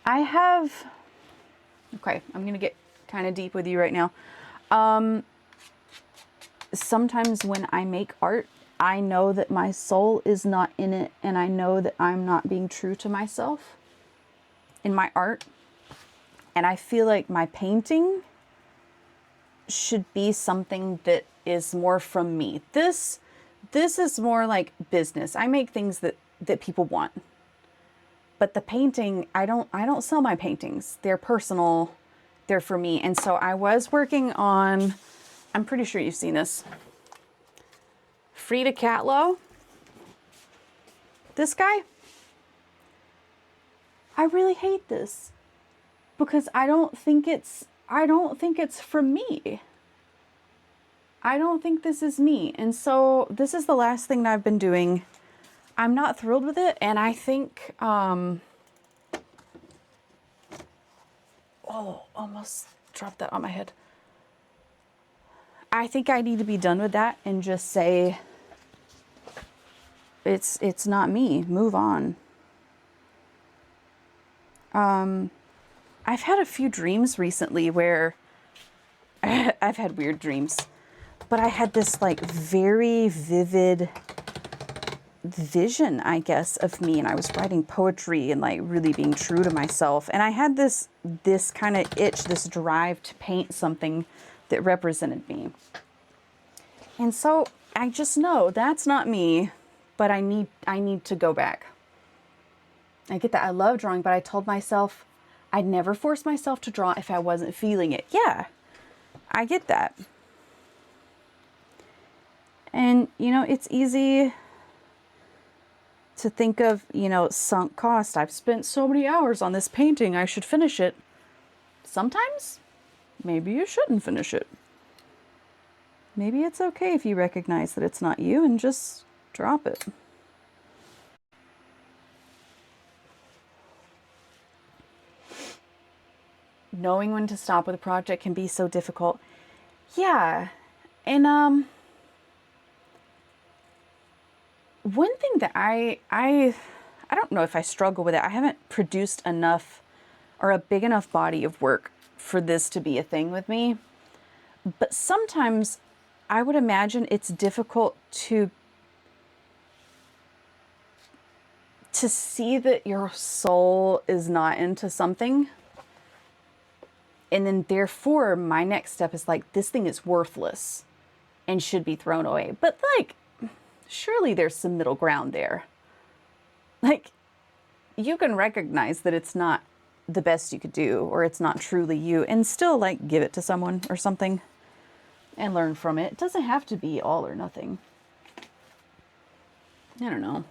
S1: Okay, I'm going to get kind of deep with you right now. Sometimes when I make art, I know that my soul is not in it, and I know that I'm not being true to myself in my art. And I feel like my painting should be something that is more from me. This This is more like business. I make things that people want. But the painting, I don't sell my paintings. They're personal. They're for me. And so I was working on, I'm pretty sure you've seen this. Frida Kahlo. This guy. I really hate this because I don't think it's for me. I don't think this is me. And so this is the last thing that I've been doing. I'm not thrilled with it. And I think, oh, almost dropped that on my head. I think I need to be done with that and just say, it's not me. Move on. I've had a few dreams recently where I've had weird dreams, but I had this like very vivid vision, I guess, of me, and I was writing poetry and like really being true to myself. And I had this kind of itch, this drive to paint something that represented me. And so I just know that's not me, but I need to go back. I get that. I love drawing, but I told myself I'd never force myself to draw if I wasn't feeling it. Yeah, I get that. And, you know, it's easy to think of, you know, sunk cost. I've spent so many hours on this painting. I should finish it. Sometimes, maybe you shouldn't finish it. Maybe it's okay if you recognize that it's not you and just drop it. Knowing when to stop with a project can be so difficult. Yeah. And one thing that I don't know if I struggle with it. I haven't produced enough or a big enough body of work for this to be a thing with me. But sometimes I would imagine it's difficult to see that your soul is not into something. And then therefore my next step is like, this thing is worthless and should be thrown away. But like, surely there's some middle ground there. Like, you can recognize that it's not the best you could do, or it's not truly you, and still like give it to someone or something and learn from it. It doesn't have to be all or nothing. I don't know.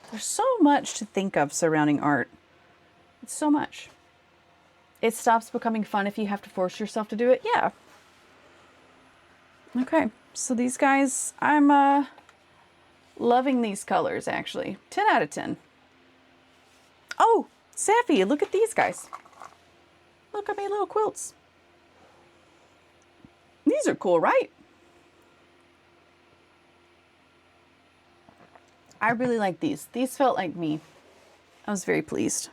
S1: There's so much to think of surrounding art. It's so much. It stops becoming fun if you have to force yourself to do it. Yeah. Okay. So these guys, I'm loving these colors actually. 10 out of 10. Oh, Safi, look at these guys. Look, I made little quilts. These are cool, right? I really like these. These felt like me. I was very pleased.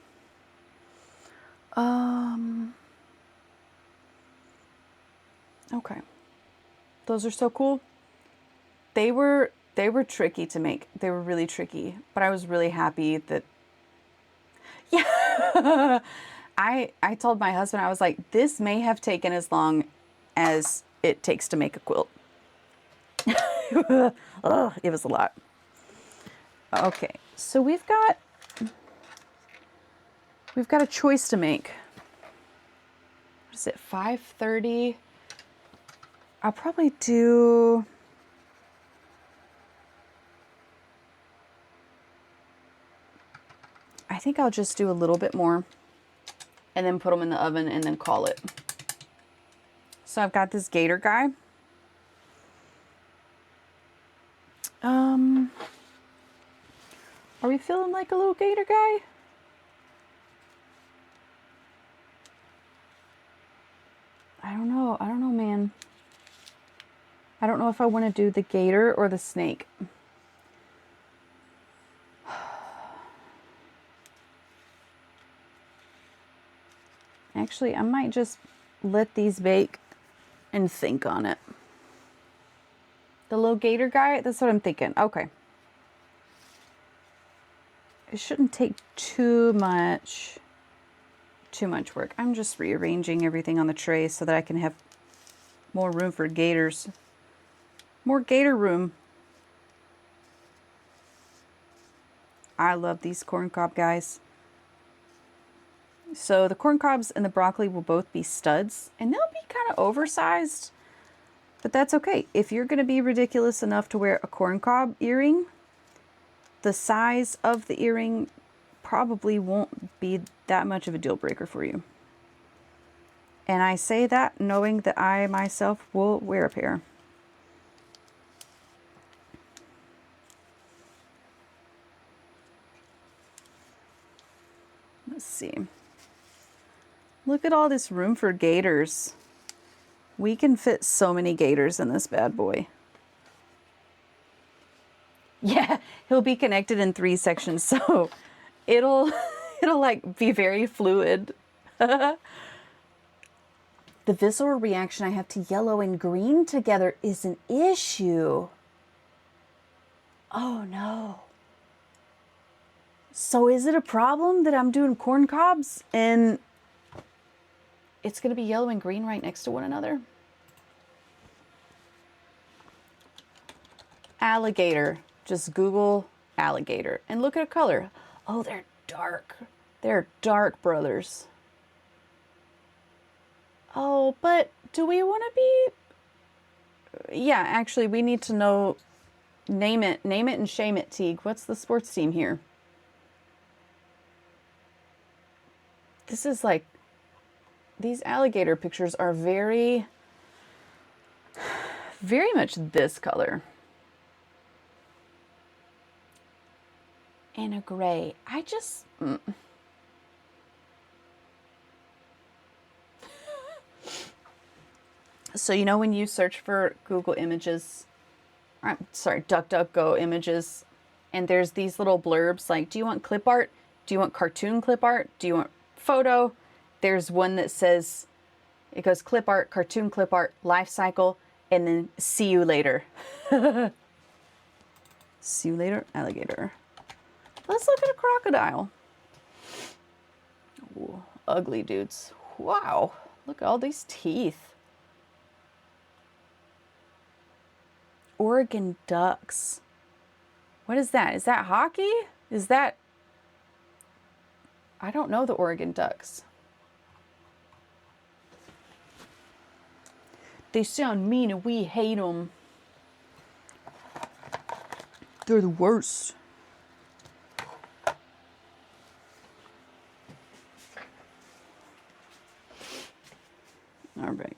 S1: Okay. Those are so cool. They were tricky to make. They were really tricky, but I was really happy that, yeah. I told my husband, I was like, this may have taken as long as it takes to make a quilt. Ugh, it was a lot. Okay. So we've got a choice to make. What is it? 5:30. I'll probably do, I think I'll just do a little bit more and then put them in the oven and then call it. So I've got this gator guy. Are we feeling like a little gator guy? I don't know. I don't know, man. I don't know if I want to do the gator or the snake. Actually, I might just let these bake and think on it. The little gator guy, that's what I'm thinking. Okay. It shouldn't take too much work. I'm just rearranging everything on the tray so that I can have more room for gators. More gator room. I love these corn cob guys. So the corn cobs and the broccoli will both be studs, and they'll be kind of oversized, but that's okay. If you're going to be ridiculous enough to wear a corn cob earring, the size of the earring probably won't be that much of a deal breaker for you. And I say that knowing that I myself will wear a pair. Let's see. Look at all this room for gators. We can fit so many gators in this bad boy. Yeah, he'll be connected in 3 sections, so it'll like be very fluid. The visceral reaction I have to yellow and green together is an issue. Oh no. So is it a problem that I'm doing corn cobs and it's going to be yellow and green right next to one another? Alligator. Just Google alligator and look at a color. Oh, they're dark. They're dark brothers. Oh, but do we want to be? Yeah, actually, we need to know. Name it and shame it, Teague. What's the sports team here? This is like, these alligator pictures are very, very much this color. And a gray. I just... So you know when you search for Google Images, I'm sorry, DuckDuckGo images, and there's these little blurbs like, do you want clip art? Do you want cartoon clip art? Do you want photo? There's one that says, it goes clip art, cartoon clip art, life cycle, and then see you later. See you later, alligator. Let's look at a crocodile. Ooh, ugly dudes. Wow, look at all these teeth. Oregon ducks. What is that? Is that hockey? Is that... I don't know the Oregon ducks. They sound mean and we hate them. They're the worst. All right.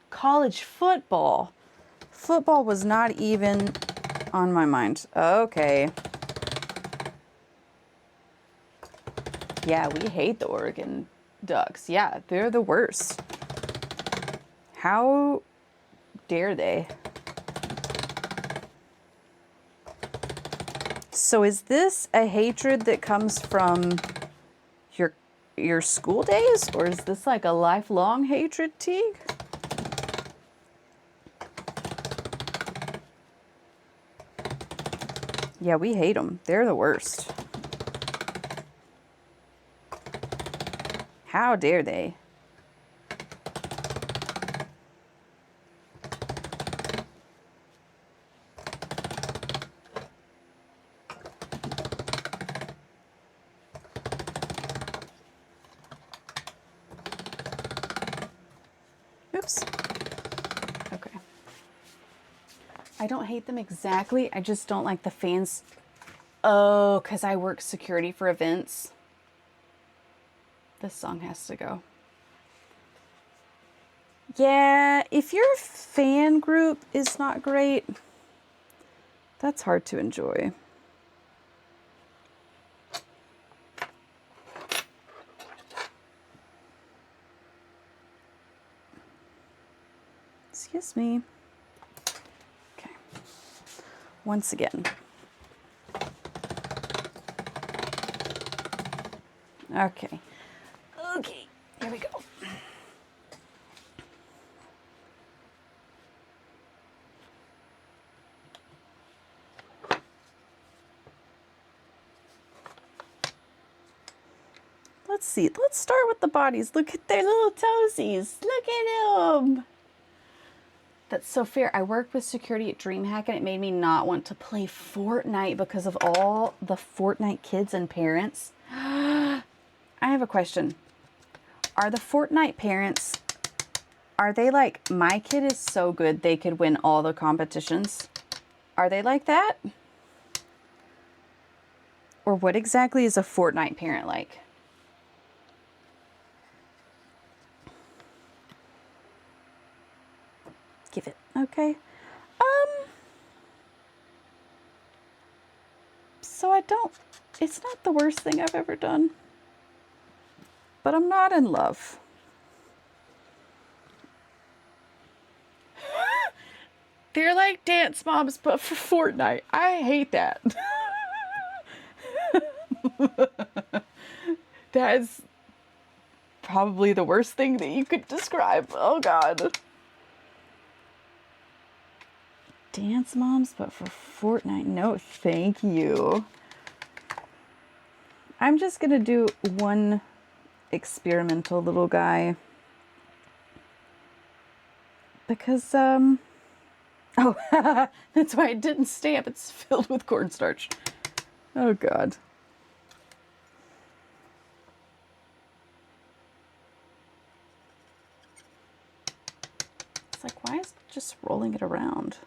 S1: College football. Football was not even on my mind. Okay. Yeah, we hate the Oregon Ducks. Yeah, they're the worst. How dare they? So is this a hatred that comes from your school days, or is this like a lifelong hatred, Teague? Yeah, we hate them. They're the worst. How dare they? Oops. Okay. I don't hate them exactly. I just don't like the fans. Oh, because I work security for events. This song has to go. Yeah, if your fan group is not great, that's hard to enjoy. Excuse me. Okay. Once again. Okay. Okay, here we go. Let's see. Let's start with the bodies. Look at their little toesies. Look at them. That's so fair. I worked with security at DreamHack and it made me not want to play Fortnite because of all the Fortnite kids and parents. I have a question. Are the Fortnite parents, are they like, my kid is so good they could win all the competitions? Are they like that? Or what exactly is a Fortnite parent like? Give it. Okay. So it's not the worst thing I've ever done. But I'm not in love. They're like dance moms, but for Fortnite. I hate that. That is probably the worst thing that you could describe. Oh, God. Dance moms, but for Fortnite. No, thank you. I'm just going to do one experimental little guy. Because, oh, that's why it didn't stamp. It's filled with cornstarch. Oh, God. It's like, why is it just rolling it around?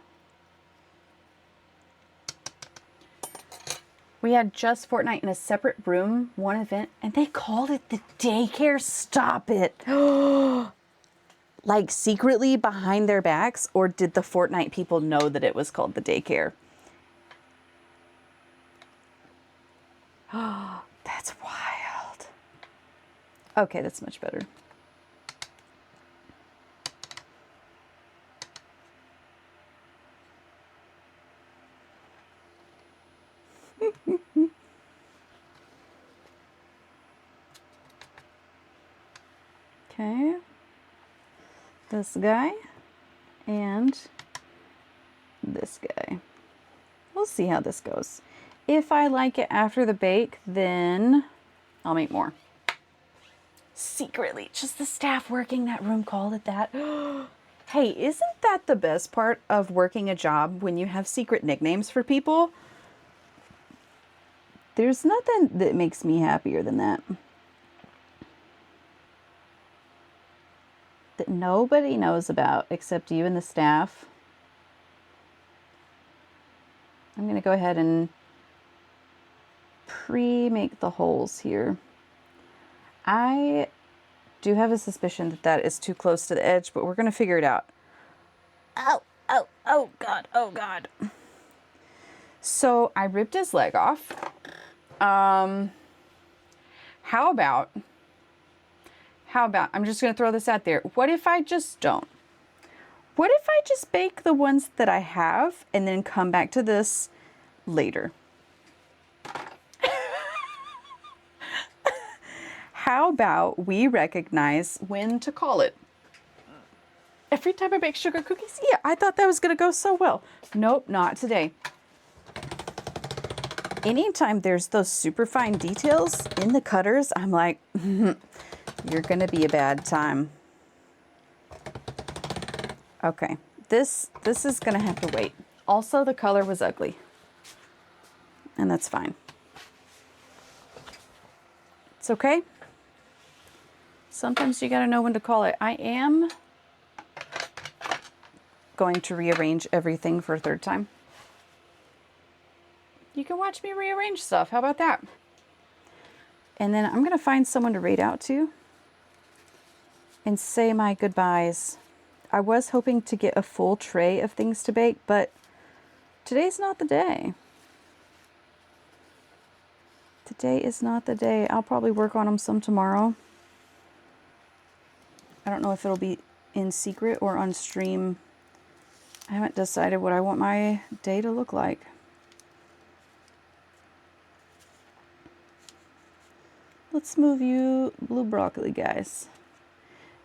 S1: We had just Fortnite in a separate room, one event, and they called it the daycare. Stop it. Like secretly behind their backs, or did the Fortnite people know that it was called the daycare? Oh, that's wild. Okay, that's much better. Okay. This guy and this guy. We'll see how this goes. If I like it after the bake, then I'll make more. Secretly, just the staff working that room called it that. Hey, isn't that the best part of working a job when you have secret nicknames for people? There's nothing that makes me happier than that. That nobody knows about except you and the staff. I'm going to go ahead and pre-make the holes here. I do have a suspicion that that is too close to the edge, but we're going to figure it out. Oh, oh, oh, God, oh, God. So I ripped his leg off. How about, I'm just going to throw this out there. What if I just don't? What if I just bake the ones that I have and then come back to this later? How about we recognize when to call it? Every time I bake sugar cookies? Yeah, I thought that was going to go so well. Nope, not today. Anytime there's those super fine details in the cutters, I'm like, you're going to be a bad time. Okay, this is going to have to wait. Also, the color was ugly. And that's fine. It's okay. Sometimes you got to know when to call it. I am going to rearrange everything for a third time. You can watch me rearrange stuff. How about that? And then I'm going to find someone to raid out to and say my goodbyes. I was hoping to get a full tray of things to bake, but today's not the day. Today is not the day. I'll probably work on them some tomorrow. I don't know if it'll be in secret or on stream. I haven't decided what I want my day to look like. Let's move you blue broccoli, guys.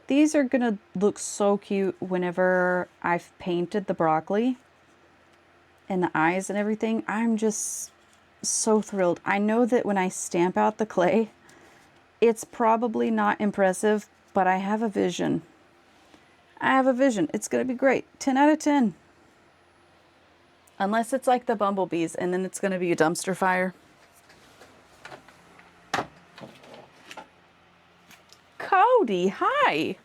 S1: These are gonna look so cute whenever I've painted the broccoli and the eyes and everything. I'm just so thrilled. I know that when I stamp out the clay, it's probably not impressive, but I have a vision. I have a vision. It's going to be great. 10 out of 10. Unless it's like the bumblebees, and then it's going to be a dumpster fire. Cody, hi.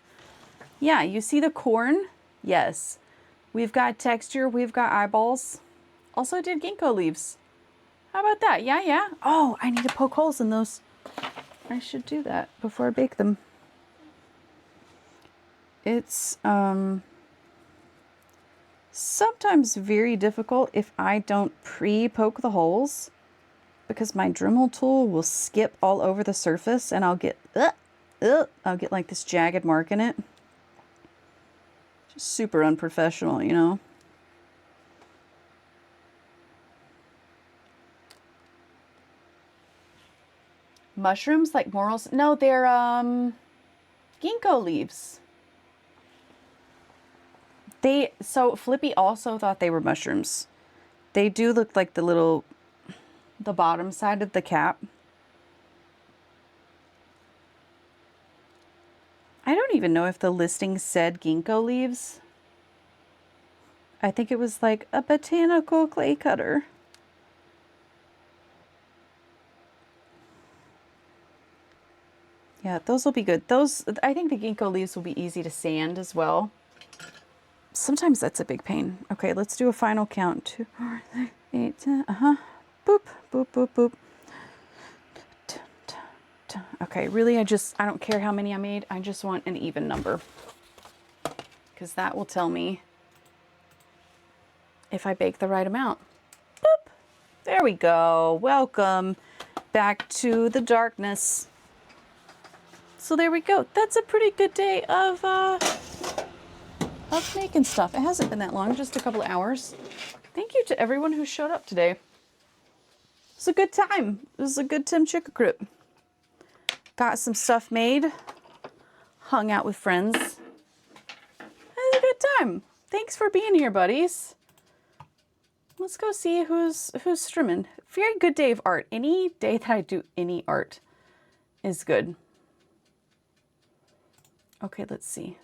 S1: Yeah, you see the corn? Yes. We've got texture. We've got eyeballs. Also did ginkgo leaves. How about that? Yeah, yeah. Oh, I need to poke holes in those. I should do that before I bake them. It's sometimes very difficult if I don't pre-poke the holes, because my Dremel tool will skip all over the surface and I'll get like this jagged mark in it. Just super unprofessional, you know. Mushrooms like morels? No, they're ginkgo leaves. So Flippy also thought they were mushrooms. They do look like the bottom side of the cap. I don't even know if the listing said ginkgo leaves. I think it was like a botanical clay cutter. Yeah, those will be good. I think the ginkgo leaves will be easy to sand as well. Sometimes that's a big pain. Okay, let's do a final count. 2, 4, 6, 8, 10. Boop, boop, boop, boop. Okay, really, I don't care how many I made. I just want an even number, because that will tell me if I bake the right amount. Boop. There we go. Welcome back to the darkness. So there we go. That's a pretty good day of making stuff. It hasn't been that long, just a couple of hours. Thank you to everyone who showed up today. It was a good time. It was a good Tim Chickacrip. Got some stuff made. Hung out with friends. It was a good time. Thanks for being here, buddies. Let's go see who's streaming. Very good day of art. Any day that I do any art is good. Okay, let's see.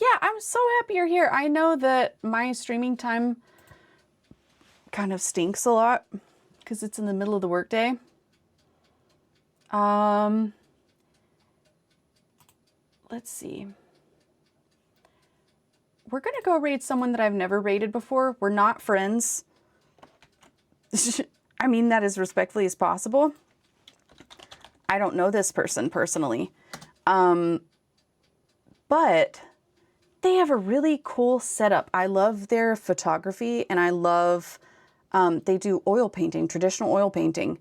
S1: Yeah, I'm so happy you're here. I know that my streaming time kind of stinks a lot because it's in the middle of the workday. Let's see. We're going to go raid someone that I've never raided before. We're not friends. I mean that as respectfully as possible. I don't know this person personally. But they have a really cool setup. I love their photography, and I love, they do oil painting, traditional oil painting.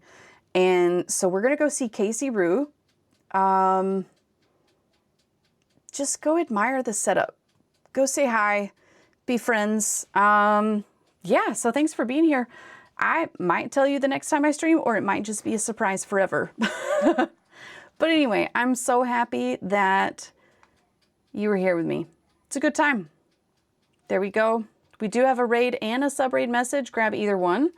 S1: And so we're going to go see Casey Rue. Just go admire the setup. Go say hi, be friends. Yeah, so thanks for being here. I might tell you the next time I stream, or it might just be a surprise forever. But anyway, I'm so happy that you were here with me. It's a good time. There we go. We do have a raid and a sub-raid message. Grab either one.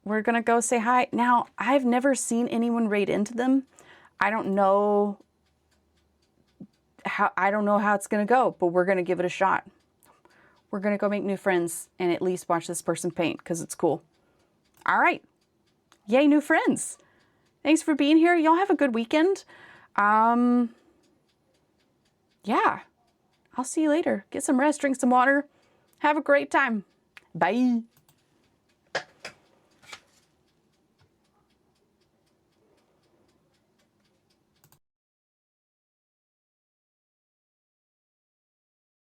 S1: We're going to go say hi. Now, I've never seen anyone raid into them. I don't know how it's going to go, but we're going to give it a shot. We're going to go make new friends and at least watch this person paint because it's cool. All right. Yay, new friends. Thanks for being here. Y'all have a good weekend. Yeah, I'll see you later. Get some rest, drink some water. Have a great time. Bye.